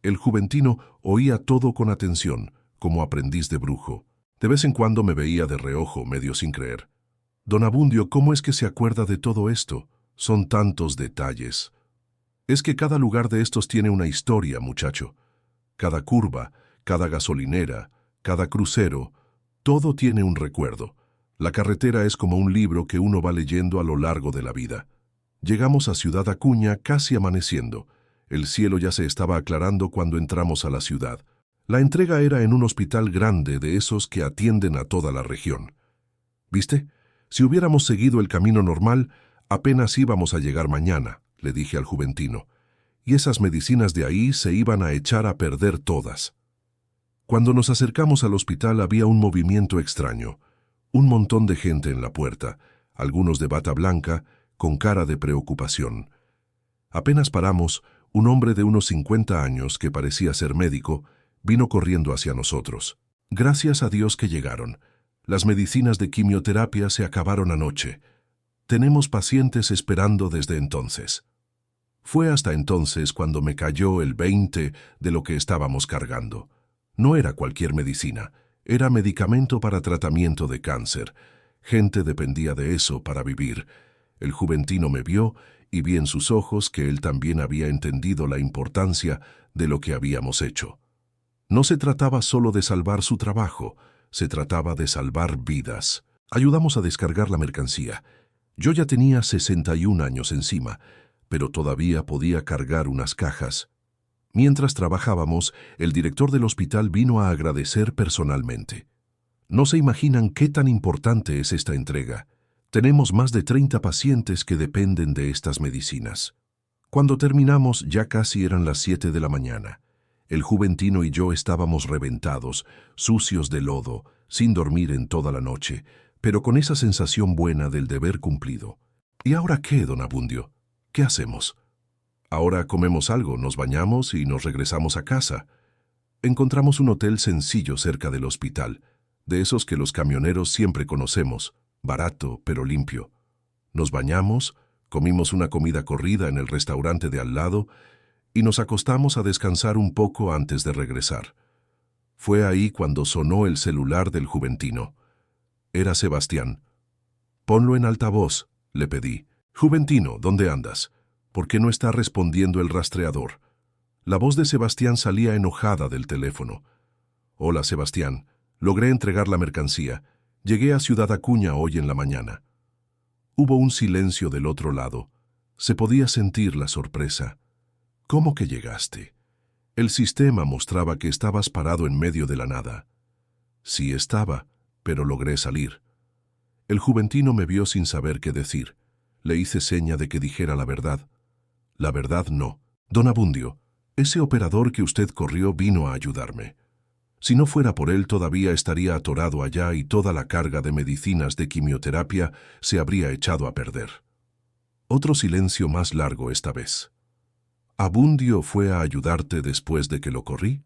El juventino oía todo con atención, como aprendiz de brujo. De vez en cuando me veía de reojo, medio sin creer. Don Abundio, ¿cómo es que se acuerda de todo esto? Son tantos detalles. Es que cada lugar de estos tiene una historia, muchacho. Cada curva, cada gasolinera, cada crucero, todo tiene un recuerdo. La carretera es como un libro que uno va leyendo a lo largo de la vida. Llegamos a Ciudad Acuña casi amaneciendo. El cielo ya se estaba aclarando cuando entramos a la ciudad. La entrega era en un hospital grande de esos que atienden a toda la región. ¿Viste? Si hubiéramos seguido el camino normal, apenas íbamos a llegar mañana, le dije al juventino. Y esas medicinas de ahí se iban a echar a perder todas. Cuando nos acercamos al hospital había un movimiento extraño. Un montón de gente en la puerta, algunos de bata blanca, con cara de preocupación. Apenas paramos, un hombre de unos 50 años, que parecía ser médico, vino corriendo hacia nosotros. Gracias a Dios que llegaron. Las medicinas de quimioterapia se acabaron anoche. Tenemos pacientes esperando desde entonces. Fue hasta entonces cuando me cayó el 20 de lo que estábamos cargando. No era cualquier medicina, era medicamento para tratamiento de cáncer. Gente dependía de eso para vivir. El juventino me vio y vi en sus ojos que él también había entendido la importancia de lo que habíamos hecho. No se trataba solo de salvar su trabajo, se trataba de salvar vidas. Ayudamos a descargar la mercancía. Yo ya tenía 61 años encima, pero todavía podía cargar unas cajas. Mientras trabajábamos, el director del hospital vino a agradecer personalmente. No se imaginan qué tan importante es esta entrega. Tenemos más de 30 pacientes que dependen de estas medicinas. Cuando terminamos, ya casi eran las 7 de la mañana. El Juventino y yo estábamos reventados, sucios de lodo, sin dormir en toda la noche, pero con esa sensación buena del deber cumplido. ¿Y ahora qué, don Abundio? ¿Qué hacemos? Ahora comemos algo, nos bañamos y nos regresamos a casa. Encontramos un hotel sencillo cerca del hospital, de esos que los camioneros siempre conocemos, barato pero limpio. Nos bañamos, comimos una comida corrida en el restaurante de al lado y nos acostamos a descansar un poco antes de regresar. Fue ahí cuando sonó el celular del Juventino. Era Sebastián. «Ponlo en altavoz», le pedí. «Juventino, ¿dónde andas? ¿Por qué no está respondiendo el rastreador?» La voz de Sebastián salía enojada del teléfono. «Hola, Sebastián. Logré entregar la mercancía. Llegué a Ciudad Acuña hoy en la mañana». Hubo un silencio del otro lado. Se podía sentir la sorpresa. «¿Cómo que llegaste?» El sistema mostraba que estabas parado en medio de la nada. Sí estaba, pero logré salir. El Juventino me vio sin saber qué decir. Le hice seña de que dijera la verdad. La verdad no. «Don Abundio, ese operador que usted corrió vino a ayudarme. Si no fuera por él todavía estaría atorado allá y toda la carga de medicinas de quimioterapia se habría echado a perder». Otro silencio más largo esta vez. «¿Abundio fue a ayudarte después de que lo corrí?»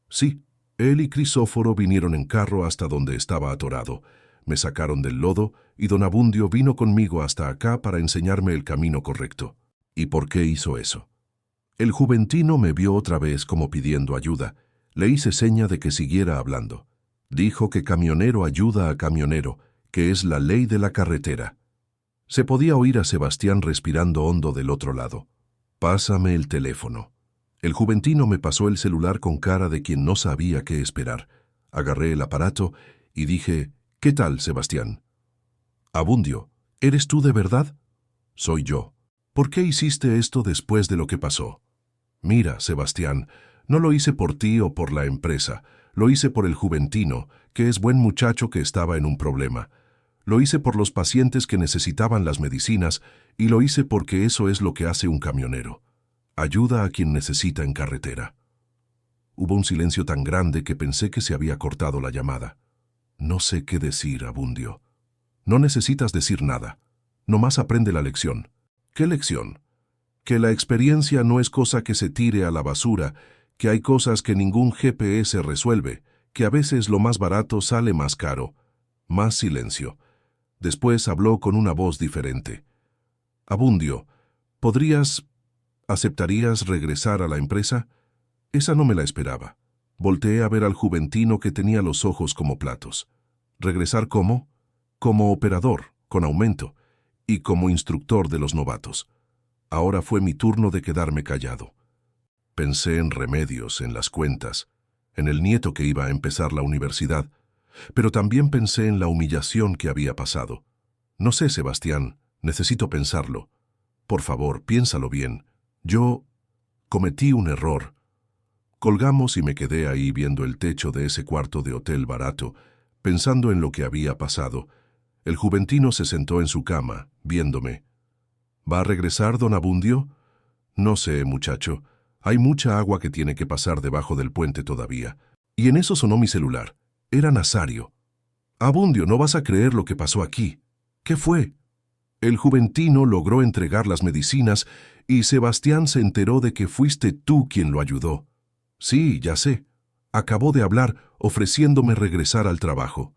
«Sí, él y Crisóforo vinieron en carro hasta donde estaba atorado. Me sacaron del lodo y don Abundio vino conmigo hasta acá para enseñarme el camino correcto». «¿Y por qué hizo eso?» El Juventino me vio otra vez como pidiendo ayuda. Le hice seña de que siguiera hablando. Dijo que camionero ayuda a camionero, que es la ley de la carretera. Se podía oír a Sebastián respirando hondo del otro lado. «Pásame el teléfono». El Juventino me pasó el celular con cara de quien no sabía qué esperar. Agarré el aparato y dije: «¿Qué tal, Sebastián?» «Abundio, ¿eres tú de verdad?» «Soy yo». «¿Por qué hiciste esto después de lo que pasó?» «Mira, Sebastián, no lo hice por ti o por la empresa. Lo hice por el Juventino, que es buen muchacho que estaba en un problema. Lo hice por los pacientes que necesitaban las medicinas y lo hice porque eso es lo que hace un camionero. Ayuda a quien necesita en carretera». Hubo un silencio tan grande que pensé que se había cortado la llamada. «No sé qué decir, Abundio». «No necesitas decir nada. Nomás aprende la lección». «¿Qué lección?» «Que la experiencia no es cosa que se tire a la basura, que hay cosas que ningún GPS resuelve, que a veces lo más barato sale más caro». Más silencio. Después habló con una voz diferente. «Abundio, ¿aceptarías regresar a la empresa?» Esa no me la esperaba. Volteé a ver al Juventino que tenía los ojos como platos. ¿Regresar cómo? Como operador, con aumento, y como instructor de los novatos. Ahora fue mi turno de quedarme callado. Pensé en remedios, en las cuentas, en el nieto que iba a empezar la universidad, pero también pensé en la humillación que había pasado. «No sé, Sebastián, necesito pensarlo. Por favor, piénsalo bien. Yo cometí un error». Colgamos y me quedé ahí viendo el techo de ese cuarto de hotel barato, pensando en lo que había pasado. El Juventino se sentó en su cama, viéndome. «¿Va a regresar, don Abundio?» «No sé, muchacho. Hay mucha agua que tiene que pasar debajo del puente todavía». Y en eso sonó mi celular. Era Nazario. «Abundio, no vas a creer lo que pasó aquí». «¿Qué fue?» «El Juventino logró entregar las medicinas y Sebastián se enteró de que fuiste tú quien lo ayudó». «Sí, ya sé. Acabó de hablar ofreciéndome regresar al trabajo».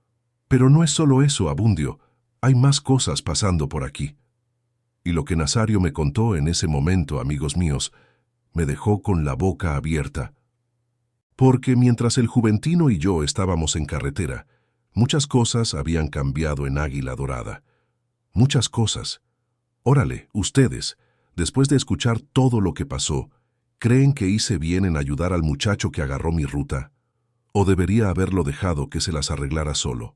«Pero no es solo eso, Abundio. Hay más cosas pasando por aquí». Y lo que Nazario me contó en ese momento, amigos míos, me dejó con la boca abierta. Porque mientras el Juventino y yo estábamos en carretera, muchas cosas habían cambiado en Águila Dorada. Muchas cosas. Órale, ustedes, después de escuchar todo lo que pasó, ¿creen que hice bien en ayudar al muchacho que agarró mi ruta? ¿O debería haberlo dejado que se las arreglara solo?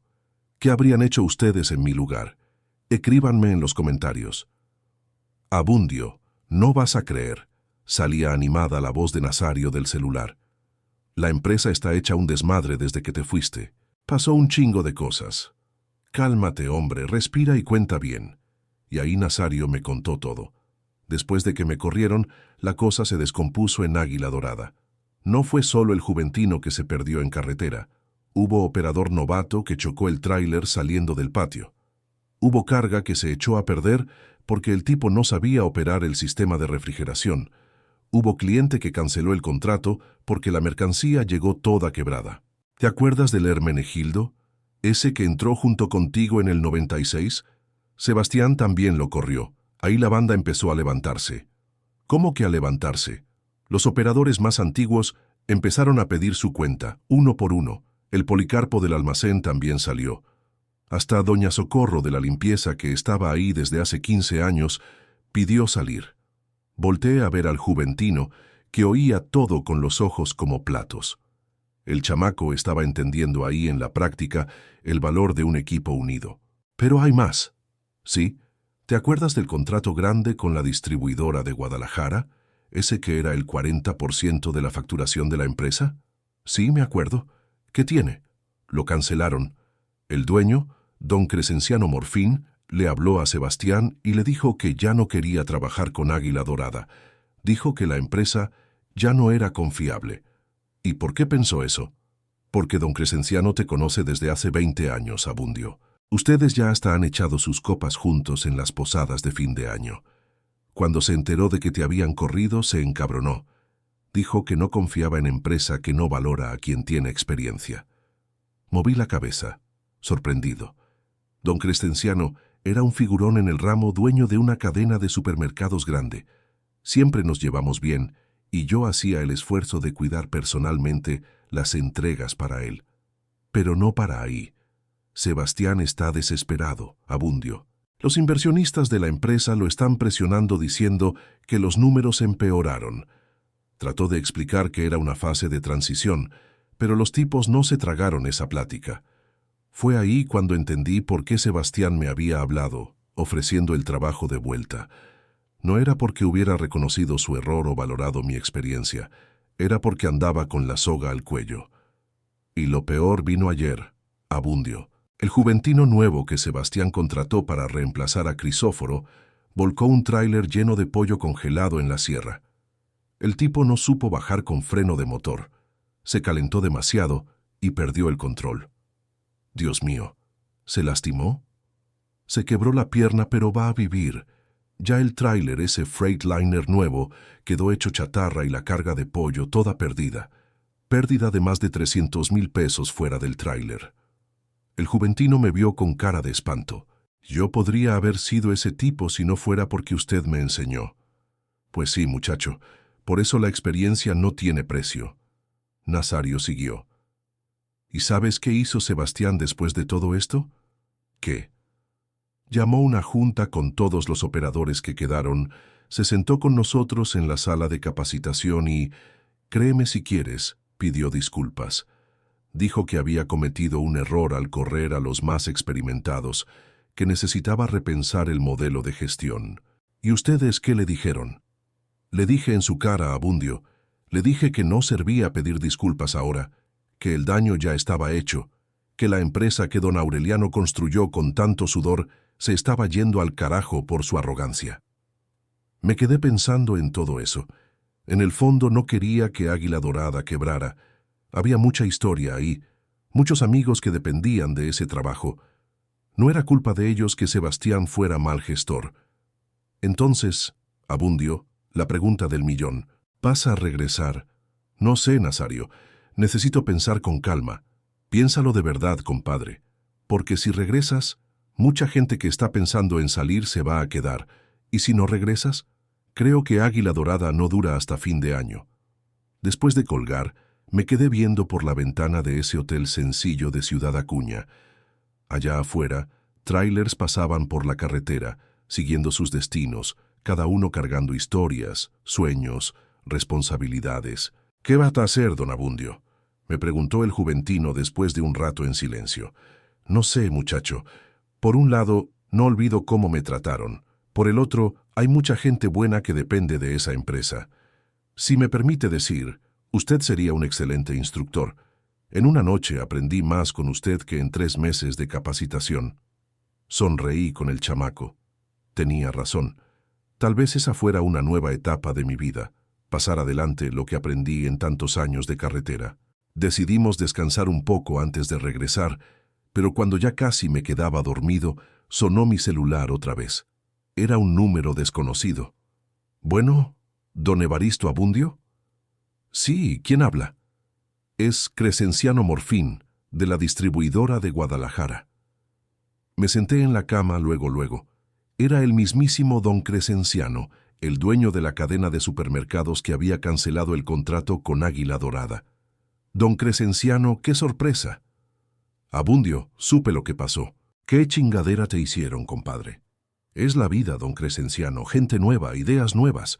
¿Qué habrían hecho ustedes en mi lugar? Escríbanme en los comentarios. «Abundio, no vas a creer», salía animada la voz de Nazario del celular. «La empresa está hecha un desmadre desde que te fuiste. Pasó un chingo de cosas. Cálmate, hombre, respira y cuenta bien». Y ahí Nazario me contó todo. Después de que me corrieron, la cosa se descompuso en Águila Dorada. No fue solo el juventino que se perdió en carretera. Hubo operador novato que chocó el tráiler saliendo del patio. Hubo carga que se echó a perder porque el tipo no sabía operar el sistema de refrigeración. Hubo cliente que canceló el contrato porque la mercancía llegó toda quebrada. ¿Te acuerdas del Hermenegildo? Ese que entró junto contigo en el 96. Sebastián también lo corrió. Ahí la banda empezó a levantarse. ¿Cómo que a levantarse? Los operadores más antiguos empezaron a pedir su cuenta, uno por uno. El Policarpo del almacén también salió. Hasta doña Socorro de la limpieza, que estaba ahí desde hace 15 años, pidió salir. Volteé a ver al juventino, que oía todo con los ojos como platos. El chamaco estaba entendiendo ahí en la práctica el valor de un equipo unido. Pero hay más. ¿Sí? ¿Te acuerdas del contrato grande con la distribuidora de Guadalajara? ¿Ese que era el 40% de la facturación de la empresa? Sí, me acuerdo. ¿Qué tiene? Lo cancelaron. El dueño, don Crescenciano Morfín, le habló a Sebastián y le dijo que ya no quería trabajar con Águila Dorada. Dijo que la empresa ya no era confiable. ¿Y por qué pensó eso? Porque don Crescenciano te conoce desde hace 20 años, Abundio. Ustedes ya hasta han echado sus copas juntos en las posadas de fin de año. Cuando se enteró de que te habían corrido, se encabronó. Dijo que no confiaba en empresa que no valora a quien tiene experiencia. Moví la cabeza, sorprendido. Don Crescenciano era un figurón en el ramo, dueño de una cadena de supermercados grande. Siempre nos llevamos bien, y yo hacía el esfuerzo de cuidar personalmente las entregas para él. Pero no para ahí. Sebastián está desesperado, Abundio. Los inversionistas de la empresa lo están presionando diciendo que los números empeoraron. Trató de explicar que era una fase de transición, pero los tipos no se tragaron esa plática. Fue ahí cuando entendí por qué Sebastián me había hablado, ofreciendo el trabajo de vuelta. No era porque hubiera reconocido su error o valorado mi experiencia, era porque andaba con la soga al cuello. Y lo peor vino ayer, Abundio. El juventino nuevo que Sebastián contrató para reemplazar a Crisóforo volcó un tráiler lleno de pollo congelado en la sierra. El tipo no supo bajar con freno de motor. Se calentó demasiado y perdió el control. Dios mío, ¿se lastimó? Se quebró la pierna, pero va a vivir. Ya el tráiler, ese Freightliner nuevo, quedó hecho chatarra y la carga de pollo toda perdida. Pérdida de más de 300,000 pesos fuera del tráiler. El juventino me vio con cara de espanto. Yo podría haber sido ese tipo si no fuera porque usted me enseñó. Pues sí, muchacho, por eso la experiencia no tiene precio. Nazario siguió. ¿Y sabes qué hizo Sebastián después de todo esto? ¿Qué? Llamó una junta con todos los operadores que quedaron, se sentó con nosotros en la sala de capacitación y, créeme si quieres, pidió disculpas. Dijo que había cometido un error al correr a los más experimentados, que necesitaba repensar el modelo de gestión. ¿Y ustedes qué le dijeron? Le dije en su cara, Abundio, le dije que no servía pedir disculpas ahora, que el daño ya estaba hecho, que la empresa que don Aureliano construyó con tanto sudor se estaba yendo al carajo por su arrogancia. Me quedé pensando en todo eso. En el fondo no quería que Águila Dorada quebrara. Había mucha historia ahí, muchos amigos que dependían de ese trabajo. No era culpa de ellos que Sebastián fuera mal gestor. Entonces, Abundio, la pregunta del millón, ¿vas a regresar? No sé, Nazario. Necesito pensar con calma. Piénsalo de verdad, compadre. Porque si regresas, mucha gente que está pensando en salir se va a quedar. ¿Y si no regresas? Creo que Águila Dorada no dura hasta fin de año. Después de colgar, me quedé viendo por la ventana de ese hotel sencillo de Ciudad Acuña. Allá afuera, tráilers pasaban por la carretera, siguiendo sus destinos, cada uno cargando historias, sueños, responsabilidades. ¿Qué va a hacer, don Abundio?, me preguntó el juventino después de un rato en silencio. No sé, muchacho. Por un lado, no olvido cómo me trataron. Por el otro, hay mucha gente buena que depende de esa empresa. Si me permite decir, usted sería un excelente instructor. En una noche aprendí más con usted que en 3 meses de capacitación. Sonreí con el chamaco. Tenía razón. Tal vez esa fuera una nueva etapa de mi vida. pasar adelante lo que aprendí en tantos años de carretera. Decidimos descansar un poco antes de regresar, pero cuando ya casi me quedaba dormido, sonó mi celular otra vez. Era un número desconocido. Bueno, ¿don Evaristo Abundio? Sí, ¿quién habla? Es Crescenciano Morfín, de la distribuidora de Guadalajara. Me senté en la cama luego. Era el mismísimo don Crescenciano, el dueño de la cadena de supermercados que había cancelado el contrato con Águila Dorada. Don Crescenciano, ¡qué sorpresa! Abundio, supe lo que pasó. ¿Qué chingadera te hicieron, compadre? Es la vida, don Crescenciano, gente nueva, ideas nuevas.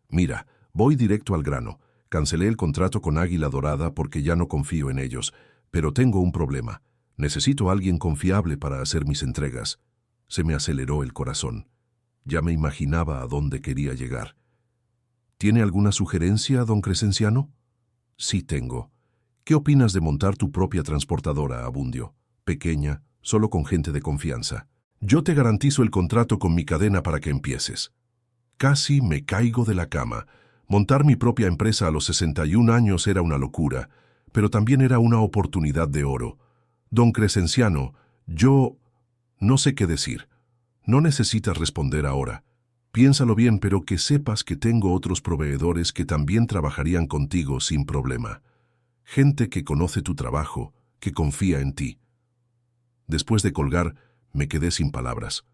Mira, voy directo al grano. Cancelé el contrato con Águila Dorada porque ya no confío en ellos, pero tengo un problema. Necesito a alguien confiable para hacer mis entregas. Se me aceleró el corazón. Ya me imaginaba a dónde quería llegar. ¿Tiene alguna sugerencia, don Crescenciano? Sí tengo. ¿Qué opinas de montar tu propia transportadora, Abundio? Pequeña, solo con gente de confianza. Yo te garantizo el contrato con mi cadena para que empieces. Casi me caigo de la cama. Montar mi propia empresa a los 61 años era una locura, pero también era una oportunidad de oro. Don Crescenciano, yo no sé qué decir. No necesitas responder ahora. Piénsalo bien, pero que sepas que tengo otros proveedores que también trabajarían contigo sin problema. Gente que conoce tu trabajo, que confía en ti. Después de colgar, me quedé sin palabras.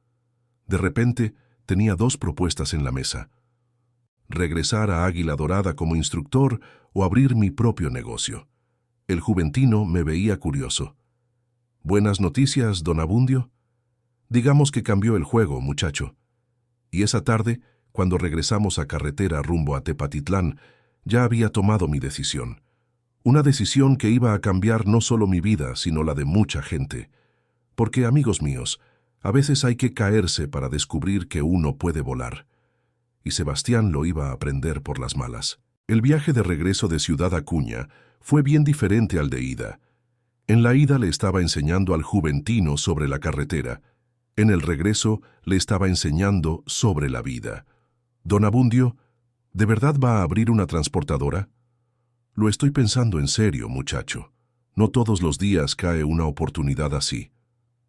De repente, tenía dos propuestas en la mesa. Regresar a Águila Dorada como instructor o abrir mi propio negocio. El juventino me veía curioso. ¿Buenas noticias, don Abundio? Digamos que cambió el juego, muchacho. Y esa tarde, cuando regresamos a carretera rumbo a Tepatitlán, ya había tomado mi decisión. Una decisión que iba a cambiar no solo mi vida, sino la de mucha gente. Porque, amigos míos, a veces hay que caerse para descubrir que uno puede volar. Y Sebastián lo iba a aprender por las malas. El viaje de regreso de Ciudad Acuña fue bien diferente al de ida. En la ida le estaba enseñando al juventino sobre la carretera. En el regreso le estaba enseñando sobre la vida. Don Abundio, ¿de verdad va a abrir una transportadora? Lo estoy pensando en serio, muchacho. No todos los días cae una oportunidad así.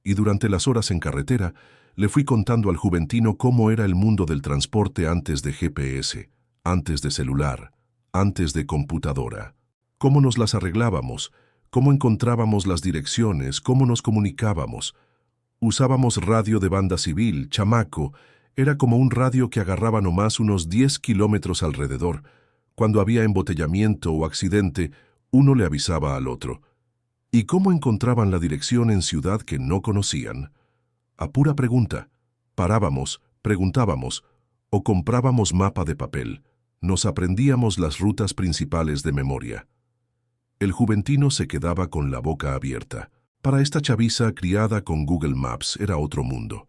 Y durante las horas en carretera, le fui contando al juventino cómo era el mundo del transporte antes de GPS, antes de celular, antes de computadora. Cómo nos las arreglábamos, cómo encontrábamos las direcciones, cómo nos comunicábamos. Usábamos radio de banda civil, chamaco. Era como un radio que agarraba nomás unos 10 kilómetros alrededor. Cuando había embotellamiento o accidente, uno le avisaba al otro. ¿Y cómo encontraban la dirección en ciudad que no conocían? A pura pregunta. Parábamos, preguntábamos, o comprábamos mapa de papel. Nos aprendíamos las rutas principales de memoria. El juventino se quedaba con la boca abierta. Para esta chaviza criada con Google Maps era otro mundo.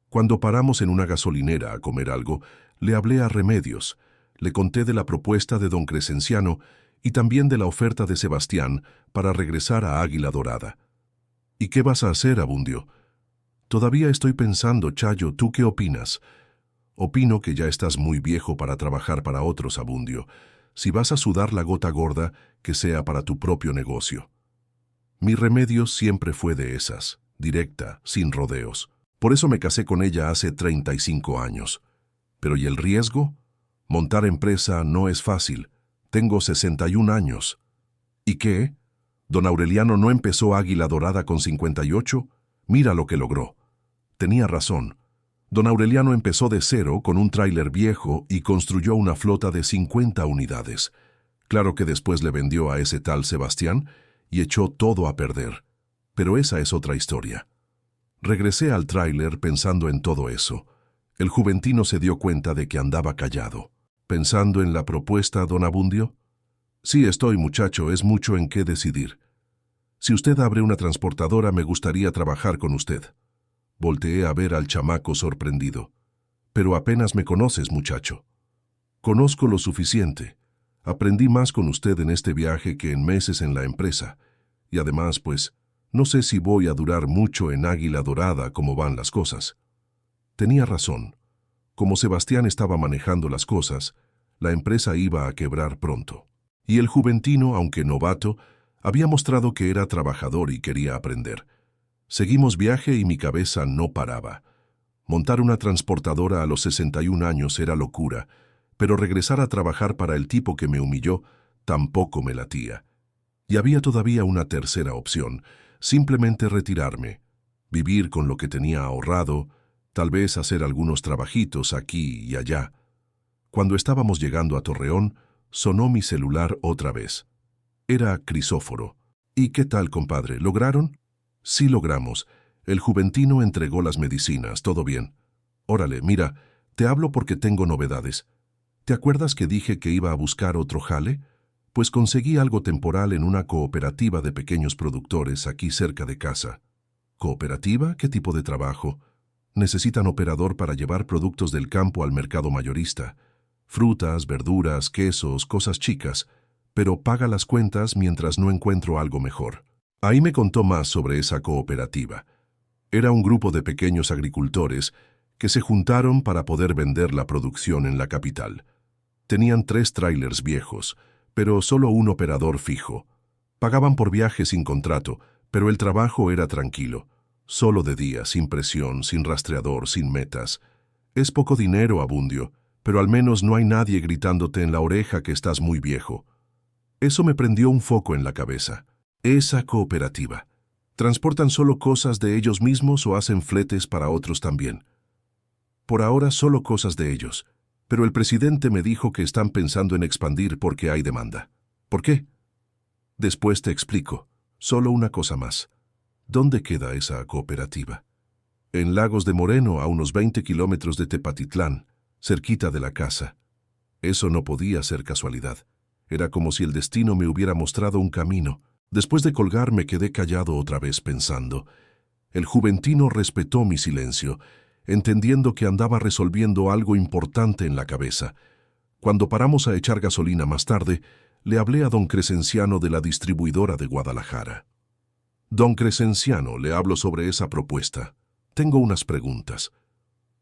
Cuando paramos en una gasolinera a comer algo, le hablé a Remedios. Le conté de la propuesta de don Crescenciano y también de la oferta de Sebastián para regresar a Águila Dorada. ¿Y qué vas a hacer, Abundio? Todavía estoy pensando, Chayo, ¿tú qué opinas? Opino que ya estás muy viejo para trabajar para otros, Abundio. Si vas a sudar la gota gorda, que sea para tu propio negocio. Mi Remedios siempre fue de esas, directa, sin rodeos. Por eso me casé con ella hace 35 años. ¿Pero y el riesgo? Montar empresa no es fácil. Tengo 61 años. ¿Y qué? ¿Don Aureliano no empezó Águila Dorada con 58? Mira lo que logró. Tenía razón. Don Aureliano empezó de cero con un tráiler viejo y construyó una flota de 50 unidades. Claro que después le vendió a ese tal Sebastián y echó todo a perder. Pero esa es otra historia. Regresé al tráiler pensando en todo eso. El juventino se dio cuenta de que andaba callado. ¿Pensando en la propuesta, don Abundio? Sí estoy, muchacho, es mucho en qué decidir. Si usted abre una transportadora, me gustaría trabajar con usted. Volteé a ver al chamaco sorprendido. Pero apenas me conoces, muchacho. Conozco lo suficiente. Aprendí más con usted en este viaje que en meses en la empresa. Y además, pues, no sé si voy a durar mucho en Águila Dorada como van las cosas. Tenía razón. Como Sebastián estaba manejando las cosas, la empresa iba a quebrar pronto. Y el juventino, aunque novato, había mostrado que era trabajador y quería aprender. Seguimos viaje y mi cabeza no paraba. Montar una transportadora a los 61 años era locura, pero regresar a trabajar para el tipo que me humilló tampoco me latía. Y había todavía una tercera opción, simplemente retirarme, vivir con lo que tenía ahorrado, tal vez hacer algunos trabajitos aquí y allá. Cuando estábamos llegando a Torreón, sonó mi celular otra vez. Era Crisóforo. ¿Y qué tal, compadre? ¿Lograron? Sí logramos. El juventino entregó las medicinas, todo bien. Órale, mira, te hablo porque tengo novedades. ¿Te acuerdas que dije que iba a buscar otro jale? Pues conseguí algo temporal en una cooperativa de pequeños productores aquí cerca de casa. ¿Cooperativa? ¿Qué tipo de trabajo? Necesitan operador para llevar productos del campo al mercado mayorista. Frutas, verduras, quesos, cosas chicas, pero paga las cuentas mientras no encuentro algo mejor. Ahí me contó más sobre esa cooperativa. Era un grupo de pequeños agricultores que se juntaron para poder vender la producción en la capital. Tenían 3 tráilers viejos, pero solo un operador fijo. Pagaban por viaje sin contrato, pero el trabajo era tranquilo. Solo de día, sin presión, sin rastreador, sin metas. Es poco dinero, Abundio, pero al menos no hay nadie gritándote en la oreja que estás muy viejo. Eso me prendió un foco en la cabeza. Esa cooperativa. ¿Transportan solo cosas de ellos mismos o hacen fletes para otros también? Por ahora solo cosas de ellos, pero el presidente me dijo que están pensando en expandir porque hay demanda. ¿Por qué? Después te explico. Solo una cosa más. ¿Dónde queda esa cooperativa? En Lagos de Moreno, a unos 20 kilómetros de Tepatitlán, cerquita de la casa. Eso no podía ser casualidad. Era como si el destino me hubiera mostrado un camino. Después de colgar me quedé callado otra vez pensando. El juventino respetó mi silencio, entendiendo que andaba resolviendo algo importante en la cabeza. Cuando paramos a echar gasolina más tarde, le hablé a don Crescenciano de la distribuidora de Guadalajara. Don Crescenciano, le hablo sobre esa propuesta. Tengo unas preguntas.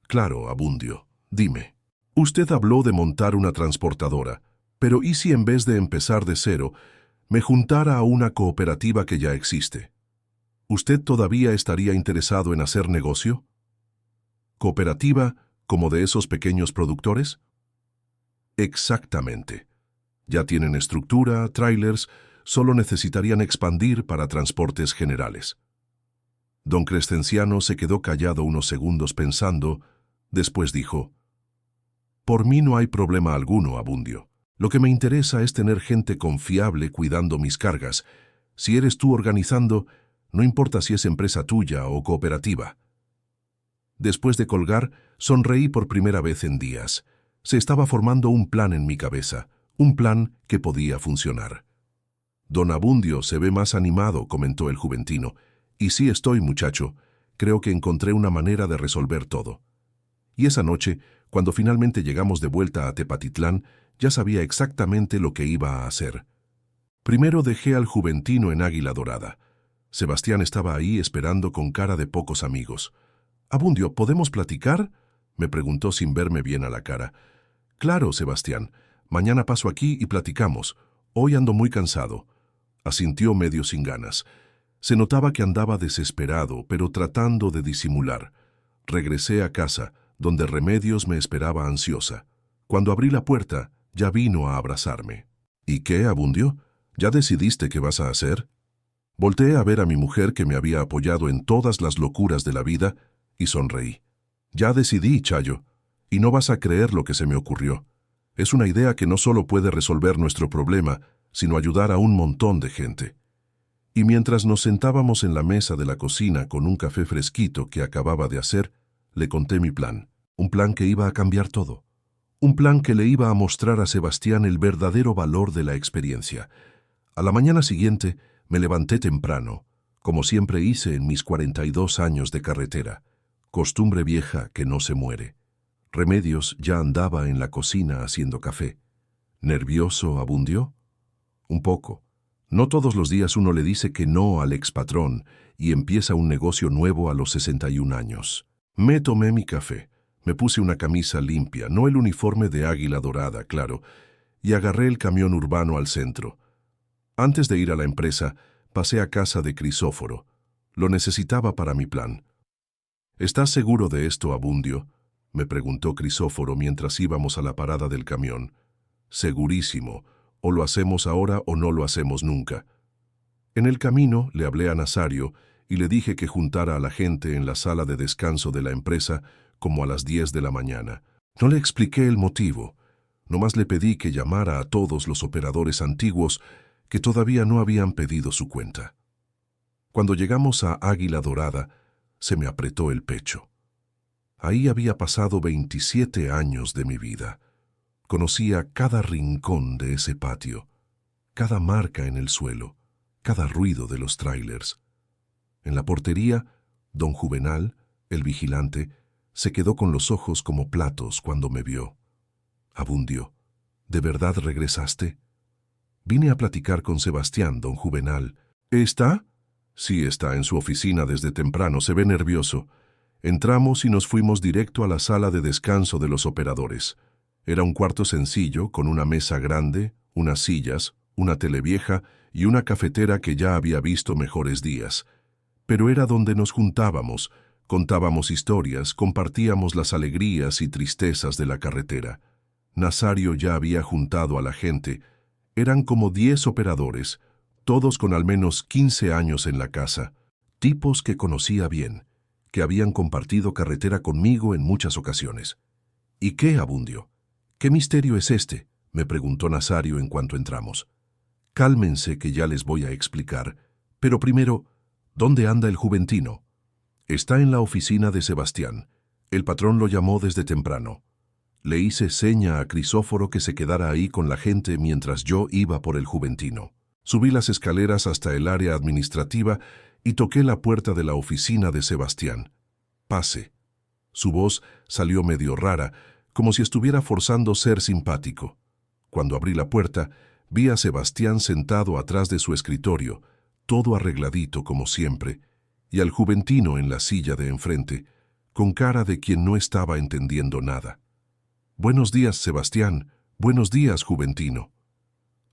Claro, Abundio, dime. Usted habló de montar una transportadora, pero ¿y si en vez de empezar de cero, me juntara a una cooperativa que ya existe? ¿Usted todavía estaría interesado en hacer negocio? ¿Cooperativa como de esos pequeños productores? Exactamente. Ya tienen estructura, trailers, solo necesitarían expandir para transportes generales. Don Crescenciano se quedó callado unos segundos pensando, después dijo, «Por mí no hay problema alguno, Abundio. Lo que me interesa es tener gente confiable cuidando mis cargas. Si eres tú organizando, no importa si es empresa tuya o cooperativa». Después de colgar, sonreí por primera vez en días. Se estaba formando un plan en mi cabeza, un plan que podía funcionar. «Don Abundio se ve más animado», comentó el juventino. «Y sí estoy, muchacho. Creo que encontré una manera de resolver todo». Y esa noche, cuando finalmente llegamos de vuelta a Tepatitlán, ya sabía exactamente lo que iba a hacer. Primero dejé al juventino en Águila Dorada. Sebastián estaba ahí esperando con cara de pocos amigos. «Abundio, ¿podemos platicar?», me preguntó sin verme bien a la cara. «Claro, Sebastián. Mañana paso aquí y platicamos. Hoy ando muy cansado», asintió medio sin ganas. Se notaba que andaba desesperado, pero tratando de disimular. Regresé a casa, donde Remedios me esperaba ansiosa. Cuando abrí la puerta, ya vino a abrazarme. «¿Y qué, Abundio? ¿Ya decidiste qué vas a hacer?». Volteé a ver a mi mujer que me había apoyado en todas las locuras de la vida y sonreí. «Ya decidí, Chayo, y no vas a creer lo que se me ocurrió. Es una idea que no solo puede resolver nuestro problema, sino ayudar a un montón de gente». Y mientras nos sentábamos en la mesa de la cocina con un café fresquito que acababa de hacer, le conté mi plan. Un plan que iba a cambiar todo. Un plan que le iba a mostrar a Sebastián el verdadero valor de la experiencia. A la mañana siguiente me levanté temprano, como siempre hice en mis 42 años de carretera. Costumbre vieja que no se muere. Remedios ya andaba en la cocina haciendo café. ¿Nervioso, Abundio? Un poco. No todos los días uno le dice que no al expatrón y empieza un negocio nuevo a los 61 años. Me tomé mi café, Me puse una camisa limpia, no el uniforme de Águila Dorada, claro, y agarré el camión urbano al centro. Antes de ir a la empresa, pasé a casa de Crisóforo. Lo necesitaba para mi plan. ¿Estás seguro de esto, Abundio?, me preguntó Crisóforo mientras íbamos a la parada del camión. Segurísimo. O lo hacemos ahora o no lo hacemos nunca. En el camino le hablé a Nazario y le dije que juntara a la gente en la sala de descanso de la empresa como a las 10 de la mañana. No le expliqué el motivo. Nomás le pedí que llamara a todos los operadores antiguos que todavía no habían pedido su cuenta. Cuando llegamos a Águila Dorada, se me apretó el pecho. Ahí había pasado 27 años de mi vida. Conocía cada rincón de ese patio, cada marca en el suelo, cada ruido de los tráilers. En la portería, don Juvenal, el vigilante, se quedó con los ojos como platos cuando me vio. Abundio, ¿de verdad regresaste? Vine a platicar con Sebastián, don Juvenal. ¿Está? Sí, está en su oficina desde temprano, se ve nervioso. Entramos y nos fuimos directo a la sala de descanso de los operadores. Era un cuarto sencillo, con una mesa grande, unas sillas, una tele vieja y una cafetera que ya había visto mejores días. Pero era donde nos juntábamos, contábamos historias, compartíamos las alegrías y tristezas de la carretera. Nazario ya había juntado a la gente. Eran como 10 operadores, todos con al menos 15 años en la casa, tipos que conocía bien, que habían compartido carretera conmigo en muchas ocasiones. ¿Y qué, Abundio? ¿Qué misterio es este?, me preguntó Nazario en cuanto entramos. Cálmense que ya les voy a explicar, pero primero, ¿dónde anda el juventino? Está en la oficina de Sebastián. El patrón lo llamó desde temprano. Le hice seña a Crisóforo que se quedara ahí con la gente mientras yo iba por el juventino. Subí las escaleras hasta el área administrativa y toqué la puerta de la oficina de Sebastián. Pase. Su voz salió medio rara, como si estuviera forzando ser simpático. Cuando abrí la puerta, vi a Sebastián sentado atrás de su escritorio, todo arregladito como siempre, y al juventino en la silla de enfrente, con cara de quien no estaba entendiendo nada. «Buenos días, Sebastián. Buenos días, juventino».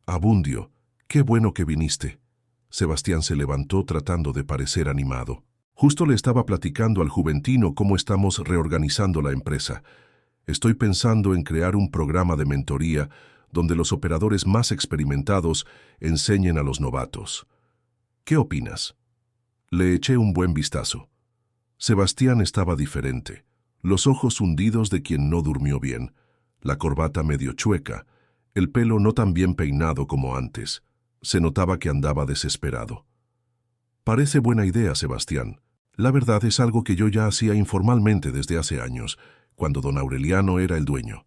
«Abundio, qué bueno que viniste». Sebastián se levantó tratando de parecer animado. Justo le estaba platicando al juventino cómo estamos reorganizando la empresa. Estoy pensando en crear un programa de mentoría donde los operadores más experimentados enseñen a los novatos. ¿Qué opinas? Le eché un buen vistazo. Sebastián estaba diferente, los ojos hundidos de quien no durmió bien, la corbata medio chueca, el pelo no tan bien peinado como antes. Se notaba que andaba desesperado. Parece buena idea, Sebastián. La verdad es algo que yo ya hacía informalmente desde hace años, cuando don Aureliano era el dueño.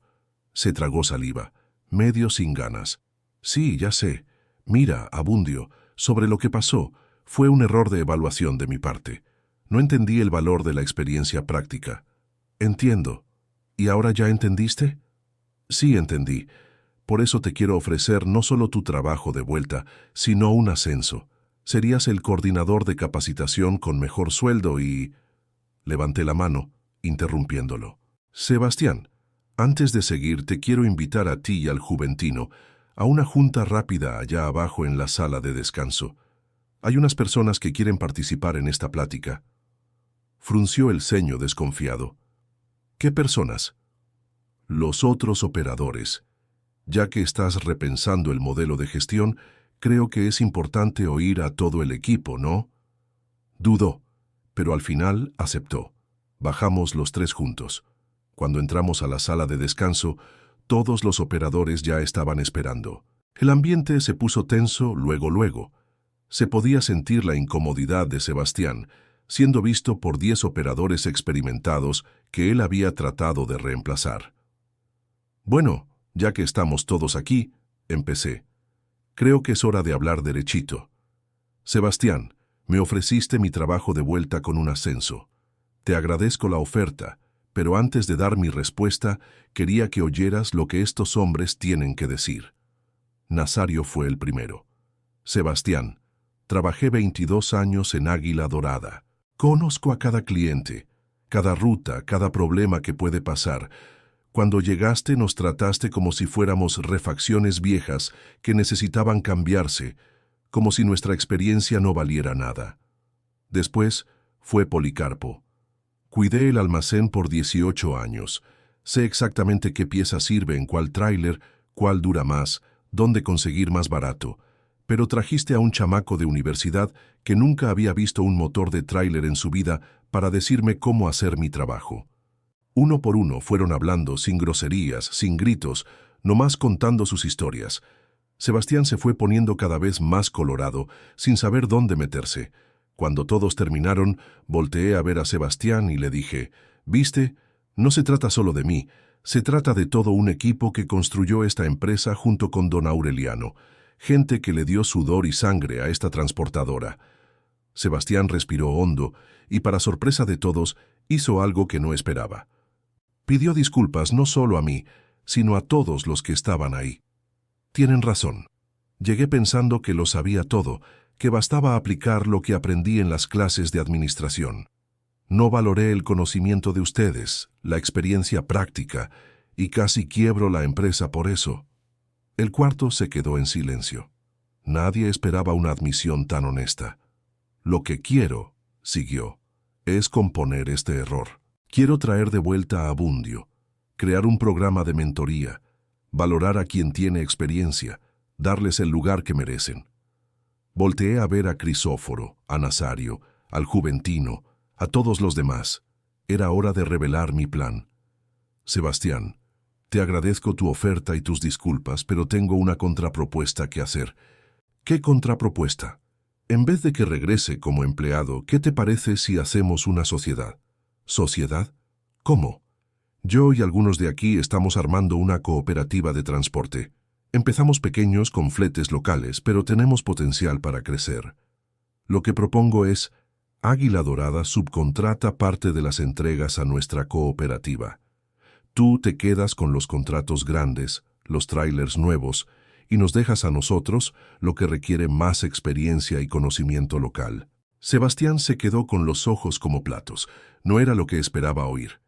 Se tragó saliva, medio sin ganas. Sí, ya sé. Mira, Abundio, sobre lo que pasó, fue un error de evaluación de mi parte. No entendí el valor de la experiencia práctica. Entiendo. ¿Y ahora ya entendiste? Sí, entendí. Por eso te quiero ofrecer no solo tu trabajo de vuelta, sino un ascenso. Serías el coordinador de capacitación con mejor sueldo y... Levanté la mano, interrumpiéndolo. Sebastián, antes de seguir te quiero invitar a ti y al juventino a una junta rápida allá abajo en la sala de descanso. Hay unas personas que quieren participar en esta plática. Frunció el ceño desconfiado. ¿Qué personas? Los otros operadores. Ya que estás repensando el modelo de gestión, creo que es importante oír a todo el equipo, ¿no? Dudó, pero al final aceptó. Bajamos los 3 juntos. Cuando entramos a la sala de descanso, todos los operadores ya estaban esperando. El ambiente se puso tenso luego. Se podía sentir la incomodidad de Sebastián, siendo visto por 10 operadores experimentados que él había tratado de reemplazar. Bueno, ya que estamos todos aquí, empecé. Creo que es hora de hablar derechito. Sebastián, me ofreciste mi trabajo de vuelta con un ascenso. Te agradezco la oferta, pero antes de dar mi respuesta, quería que oyeras lo que estos hombres tienen que decir. Nazario fue el primero. Sebastián, trabajé 22 años en Águila Dorada. Conozco a cada cliente. cada ruta, cada problema que puede pasar. Cuando llegaste nos trataste como si fuéramos refacciones viejas que necesitaban cambiarse, como si nuestra experiencia no valiera nada. Después fue Policarpo. Cuidé el almacén por 18 años. Sé exactamente qué pieza sirve en cuál tráiler, cuál dura más, dónde conseguir más barato. Pero trajiste a un chamaco de universidad que nunca había visto un motor de tráiler en su vida para decirme cómo hacer mi trabajo. Uno por uno fueron hablando, sin groserías, sin gritos, nomás contando sus historias. Sebastián se fue poniendo cada vez más colorado, sin saber dónde meterse. Cuando todos terminaron, volteé a ver a Sebastián y le dije, «¿Viste? No se trata solo de mí, se trata de todo un equipo que construyó esta empresa junto con don Aureliano, gente que le dio sudor y sangre a esta transportadora». Sebastián respiró hondo y, para sorpresa de todos, hizo algo que no esperaba. Pidió disculpas no solo a mí, sino a todos los que estaban ahí. Tienen razón. Llegué pensando que lo sabía todo, que bastaba aplicar lo que aprendí en las clases de administración. No valoré el conocimiento de ustedes, la experiencia práctica, y casi quiebro la empresa por eso. El cuarto se quedó en silencio. Nadie esperaba una admisión tan honesta. Lo que quiero, siguió, es componer este error. Quiero traer de vuelta a Abundio, crear un programa de mentoría, valorar a quien tiene experiencia, darles el lugar que merecen. Volteé a ver a Crisóforo, a Nazario, al Juventino, a todos los demás. Era hora de revelar mi plan. Sebastián, te agradezco tu oferta y tus disculpas, pero tengo una contrapropuesta que hacer. ¿Qué contrapropuesta? En vez de que regrese como empleado, ¿qué te parece si hacemos una sociedad? ¿Sociedad? ¿Cómo? Yo y algunos de aquí estamos armando una cooperativa de transporte. Empezamos pequeños con fletes locales, pero tenemos potencial para crecer. Lo que propongo es, Águila Dorada subcontrata parte de las entregas a nuestra cooperativa. Tú te quedas con los contratos grandes, los trailers nuevos, y nos dejas a nosotros lo que requiere más experiencia y conocimiento local. Sebastián se quedó con los ojos como platos. No era lo que esperaba oír.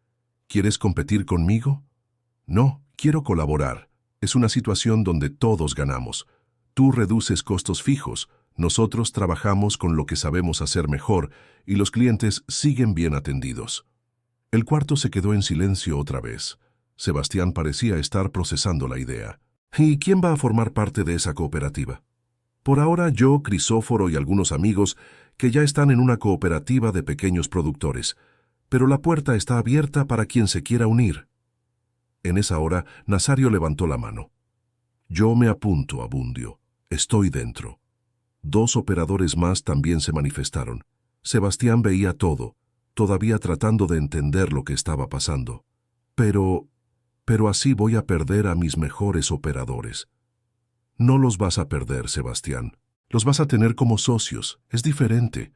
¿Quieres competir conmigo? No, quiero colaborar. Es una situación donde todos ganamos. Tú reduces costos fijos, nosotros trabajamos con lo que sabemos hacer mejor y los clientes siguen bien atendidos. El cuarto se quedó en silencio otra vez. Sebastián parecía estar procesando la idea. ¿Y quién va a formar parte de esa cooperativa? Por ahora yo, Crisóforo y algunos amigos que ya están en una cooperativa de pequeños productores, pero la puerta está abierta para quien se quiera unir. En esa hora, Nazario levantó la mano. Yo me apunto, Abundio. Estoy dentro. 2 operadores más también se manifestaron. Sebastián veía todo, todavía tratando de entender lo que estaba pasando. Pero así voy a perder a mis mejores operadores. No los vas a perder, Sebastián. Los vas a tener como socios. Es diferente.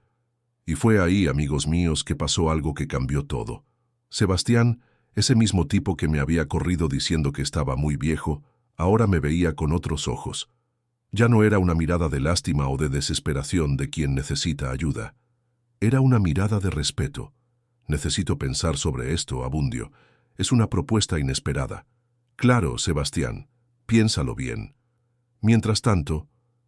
Y fue ahí, amigos míos, que pasó algo que cambió todo. Sebastián, ese mismo tipo que me había corrido diciendo que estaba muy viejo, ahora me veía con otros ojos. Ya no era una mirada de lástima o de desesperación de quien necesita ayuda. Era una mirada de respeto. Necesito pensar sobre esto, Abundio. Es una propuesta inesperada. Claro, Sebastián, piénsalo bien. Mientras tanto,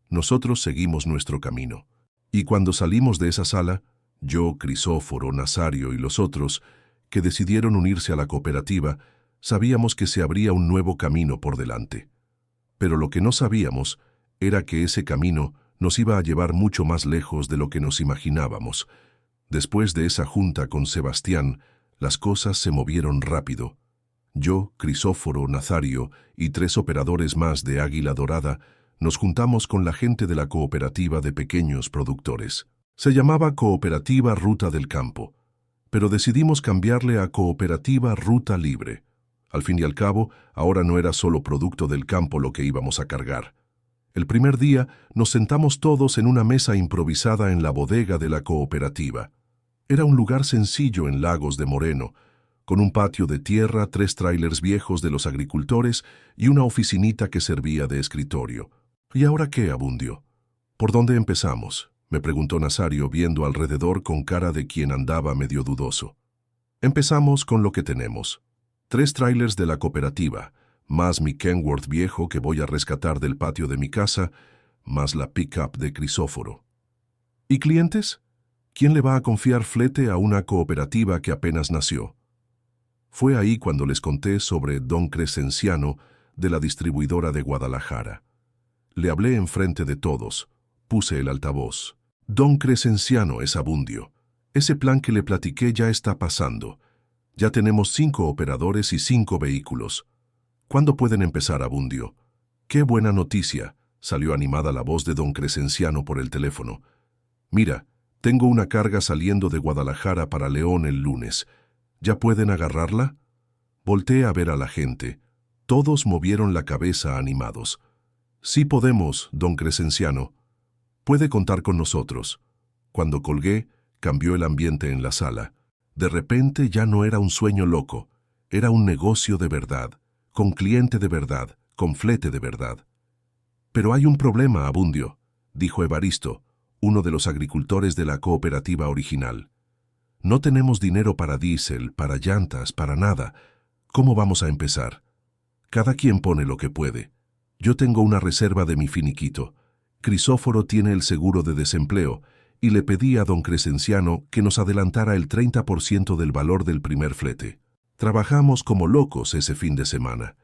nosotros seguimos nuestro camino. Y cuando salimos de esa sala, yo, Crisóforo, Nazario y los otros, que decidieron unirse a la cooperativa, sabíamos que se abría un nuevo camino por delante. Pero lo que no sabíamos era que ese camino nos iba a llevar mucho más lejos de lo que nos imaginábamos. Después de esa junta con Sebastián, las cosas se movieron rápido. Yo, Crisóforo, Nazario y 3 operadores más de Águila Dorada nos juntamos con la gente de la cooperativa de pequeños productores. Se llamaba Cooperativa Ruta del Campo, pero decidimos cambiarle a Cooperativa Ruta Libre. Al fin y al cabo, ahora no era solo producto del campo lo que íbamos a cargar. El primer día nos sentamos todos en una mesa improvisada en la bodega de la cooperativa. Era un lugar sencillo en Lagos de Moreno, con un patio de tierra, 3 trailers viejos de los agricultores y una oficinita que servía de escritorio. ¿Y ahora qué, Abundio? ¿Por dónde empezamos?, me preguntó Nazario viendo alrededor con cara de quien andaba medio dudoso. Empezamos con lo que tenemos. 3 trailers de la cooperativa, más mi Kenworth viejo que voy a rescatar del patio de mi casa, más la pick-up de Crisóforo. ¿Y clientes? ¿Quién le va a confiar flete a una cooperativa que apenas nació? Fue ahí cuando les conté sobre Don Crescenciano de la distribuidora de Guadalajara. Le hablé enfrente de todos, puse el altavoz. Don Crescenciano es Abundio. Ese plan que le platiqué ya está pasando. Ya tenemos 5 operadores y 5 vehículos. ¿Cuándo pueden empezar, Abundio? ¡Qué buena noticia!, salió animada la voz de Don Crescenciano por el teléfono. Mira, tengo una carga saliendo de Guadalajara para León el lunes. ¿Ya pueden agarrarla? Volteé a ver a la gente. Todos movieron la cabeza animados. Sí podemos, don Crescenciano. Puede contar con nosotros. Cuando colgué, cambió el ambiente en la sala. De repente ya no era un sueño loco. Era un negocio de verdad, con cliente de verdad, con flete de verdad. Pero hay un problema, Abundio, dijo Evaristo, uno de los agricultores de la cooperativa original. No tenemos dinero para diésel, para llantas, para nada. ¿Cómo vamos a empezar? Cada quien pone lo que puede. Yo tengo una reserva de mi finiquito. Crisóforo tiene el seguro de desempleo y le pedí a don Crescenciano que nos adelantara el 30% del valor del primer flete. Trabajamos como locos ese fin de semana.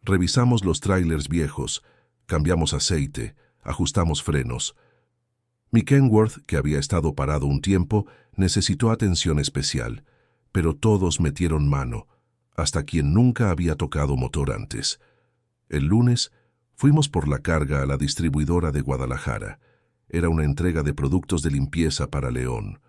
Revisamos los trailers viejos, cambiamos aceite, ajustamos frenos. Mi Kenworth, que había estado parado un tiempo, necesitó atención especial, pero todos metieron mano, hasta quien nunca había tocado motor antes. El lunes fuimos por la carga a la distribuidora de Guadalajara. Era una entrega de productos de limpieza para León.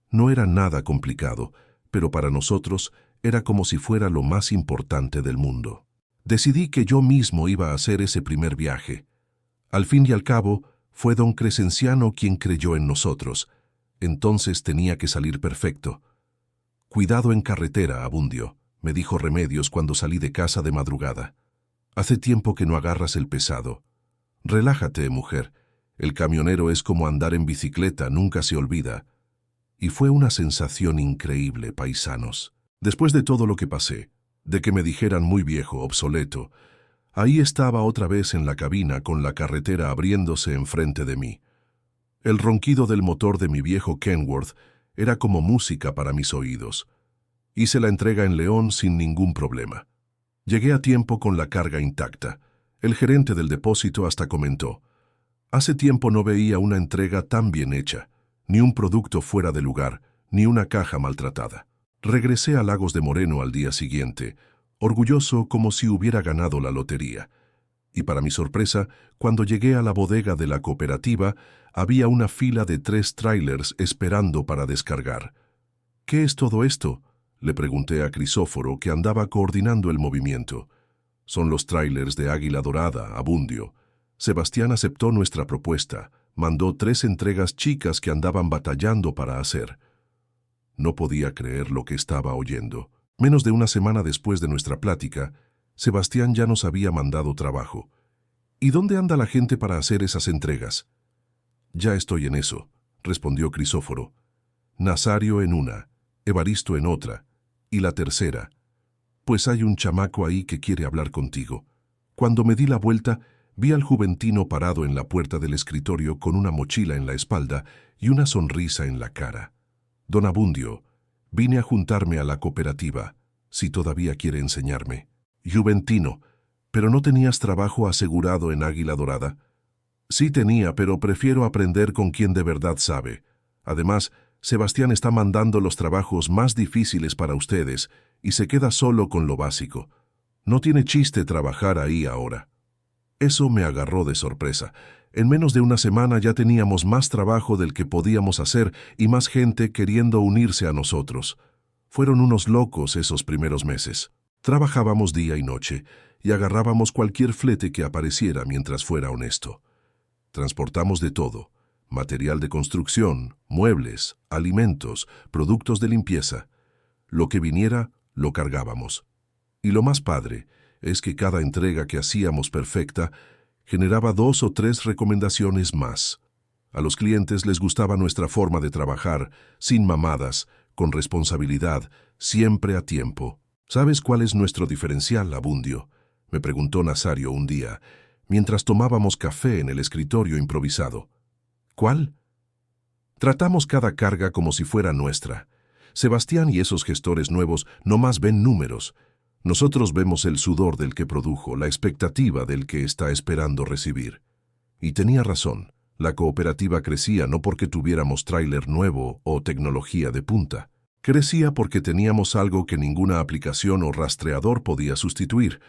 No era nada complicado, pero para nosotros era como si fuera lo más importante del mundo. Decidí que yo mismo iba a hacer ese primer viaje. Al fin y al cabo, fue don Crescenciano quien creyó en nosotros. Entonces tenía que salir perfecto. Cuidado en carretera, Abundio, me dijo Remedios cuando salí de casa de madrugada. Hace tiempo que no agarras el pesado. Relájate, mujer. El camionero es como andar en bicicleta, nunca se olvida. Y fue una sensación increíble, paisanos. Después de todo lo que pasé, de que me dijeran muy viejo, obsoleto, ahí estaba otra vez en la cabina con la carretera abriéndose enfrente de mí. El ronquido del motor de mi viejo Kenworth era como música para mis oídos. Hice la entrega en León sin ningún problema. Llegué a tiempo con la carga intacta. El gerente del depósito hasta comentó: hace tiempo no veía una entrega tan bien hecha, ni un producto fuera de lugar, ni una caja maltratada. Regresé a Lagos de Moreno al día siguiente, orgulloso como si hubiera ganado la lotería. Y para mi sorpresa, cuando llegué a la bodega de la cooperativa, había una fila de 3 trailers esperando para descargar. ¿Qué es todo esto?, le pregunté a Crisóforo, que andaba coordinando el movimiento. Son los trailers de Águila Dorada, Abundio. Sebastián aceptó nuestra propuesta, mandó 3 entregas chicas que andaban batallando para hacer. No podía creer lo que estaba oyendo. Menos de una semana después de nuestra plática, Sebastián ya nos había mandado trabajo. ¿Y dónde anda la gente para hacer esas entregas? Ya estoy en eso, respondió Crisóforo. Nazario en una, Evaristo en otra, y la tercera. Pues hay un chamaco ahí que quiere hablar contigo. Cuando me di la vuelta, vi al juventino parado en la puerta del escritorio con una mochila en la espalda y una sonrisa en la cara. Don Abundio, vine a juntarme a la cooperativa, si todavía quiere enseñarme. Juventino, ¿pero no tenías trabajo asegurado en Águila Dorada? Sí tenía, pero prefiero aprender con quien de verdad sabe. Además, Sebastián está mandando los trabajos más difíciles para ustedes y se queda solo con lo básico. No tiene chiste trabajar ahí ahora. Eso me agarró de sorpresa. En menos de una semana ya teníamos más trabajo del que podíamos hacer y más gente queriendo unirse a nosotros. Fueron unos locos esos primeros meses. Trabajábamos día y noche y agarrábamos cualquier flete que apareciera mientras fuera honesto. Transportamos de todo: material de construcción, muebles, alimentos, productos de limpieza. Lo que viniera, lo cargábamos. Y lo más padre es que cada entrega que hacíamos perfecta generaba 2 o 3 recomendaciones más. A los clientes les gustaba nuestra forma de trabajar, sin mamadas, con responsabilidad, siempre a tiempo. ¿Sabes cuál es nuestro diferencial, Abundio?, me preguntó Nazario un día, mientras tomábamos café en el escritorio improvisado. ¿Cuál? Tratamos cada carga como si fuera nuestra. Sebastián y esos gestores nuevos no más ven números. Nosotros vemos el sudor del que produjo, la expectativa del que está esperando recibir. Y tenía razón. La cooperativa crecía no porque tuviéramos tráiler nuevo o tecnología de punta. Crecía porque teníamos algo que ninguna aplicación o rastreador podía sustituir: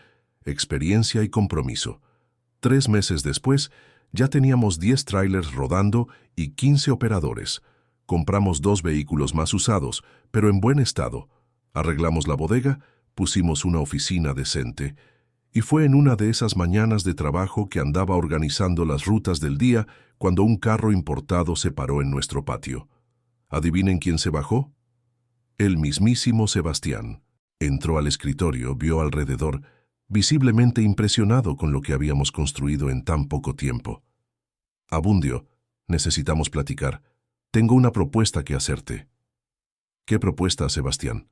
experiencia y compromiso. 3 meses después, ya teníamos 10 tráilers rodando y 15 operadores. Compramos 2 vehículos más usados, pero en buen estado. Arreglamos la bodega, pusimos una oficina decente. Y fue en una de esas mañanas de trabajo que andaba organizando las rutas del día cuando un carro importado se paró en nuestro patio. ¿Adivinen quién se bajó? El mismísimo Sebastián. Entró al escritorio, vio alrededor, visiblemente impresionado con lo que habíamos construido en tan poco tiempo. Abundio, necesitamos platicar. Tengo una propuesta que hacerte. ¿Qué propuesta, Sebastián?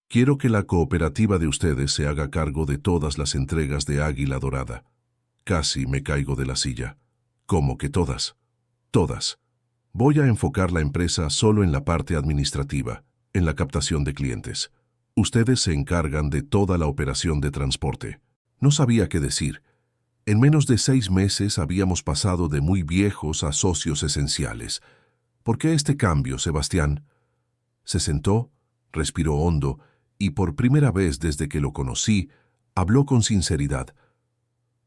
Quiero que la cooperativa de ustedes se haga cargo de todas las entregas de Águila Dorada. Casi me caigo de la silla. ¿Cómo que todas? Todas. Voy a enfocar la empresa solo en la parte administrativa, en la captación de clientes. Ustedes se encargan de toda la operación de transporte. No sabía qué decir. En menos de 6 meses habíamos pasado de muy viejos a socios esenciales. ¿Por qué este cambio, Sebastián? Se sentó, respiró hondo y por primera vez desde que lo conocí, habló con sinceridad.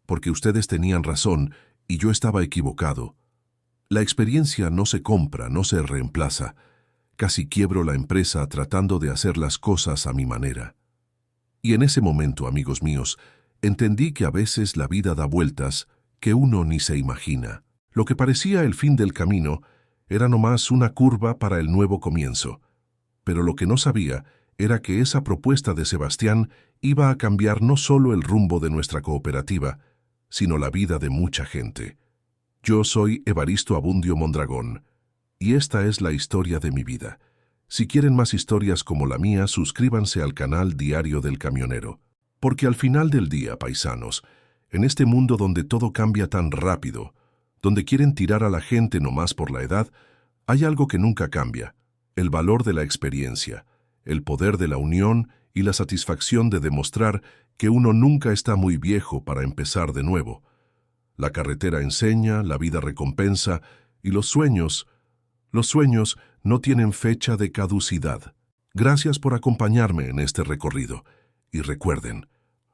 Porque ustedes tenían razón y yo estaba equivocado. La experiencia no se compra, no se reemplaza. Casi quiebro la empresa tratando de hacer las cosas a mi manera. Y en ese momento, amigos míos, entendí que a veces la vida da vueltas que uno ni se imagina. Lo que parecía el fin del camino era nomás una curva para el nuevo comienzo. Pero lo que no sabía era que esa propuesta de Sebastián iba a cambiar no solo el rumbo de nuestra cooperativa, sino la vida de mucha gente. Yo soy Evaristo Abundio Mondragón, y esta es la historia de mi vida. Si quieren más historias como la mía, suscríbanse al canal Diario del Camionero. Porque al final del día, paisanos, en este mundo donde todo cambia tan rápido, donde quieren tirar a la gente nomás por la edad, hay algo que nunca cambia: el valor de la experiencia, el poder de la unión y la satisfacción de demostrar que uno nunca está muy viejo para empezar de nuevo. La carretera enseña, la vida recompensa, y los sueños no tienen fecha de caducidad. Gracias por acompañarme en este recorrido. Y recuerden,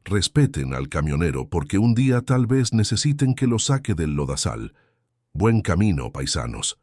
respeten al camionero porque un día tal vez necesiten que lo saque del lodazal. Buen camino, paisanos.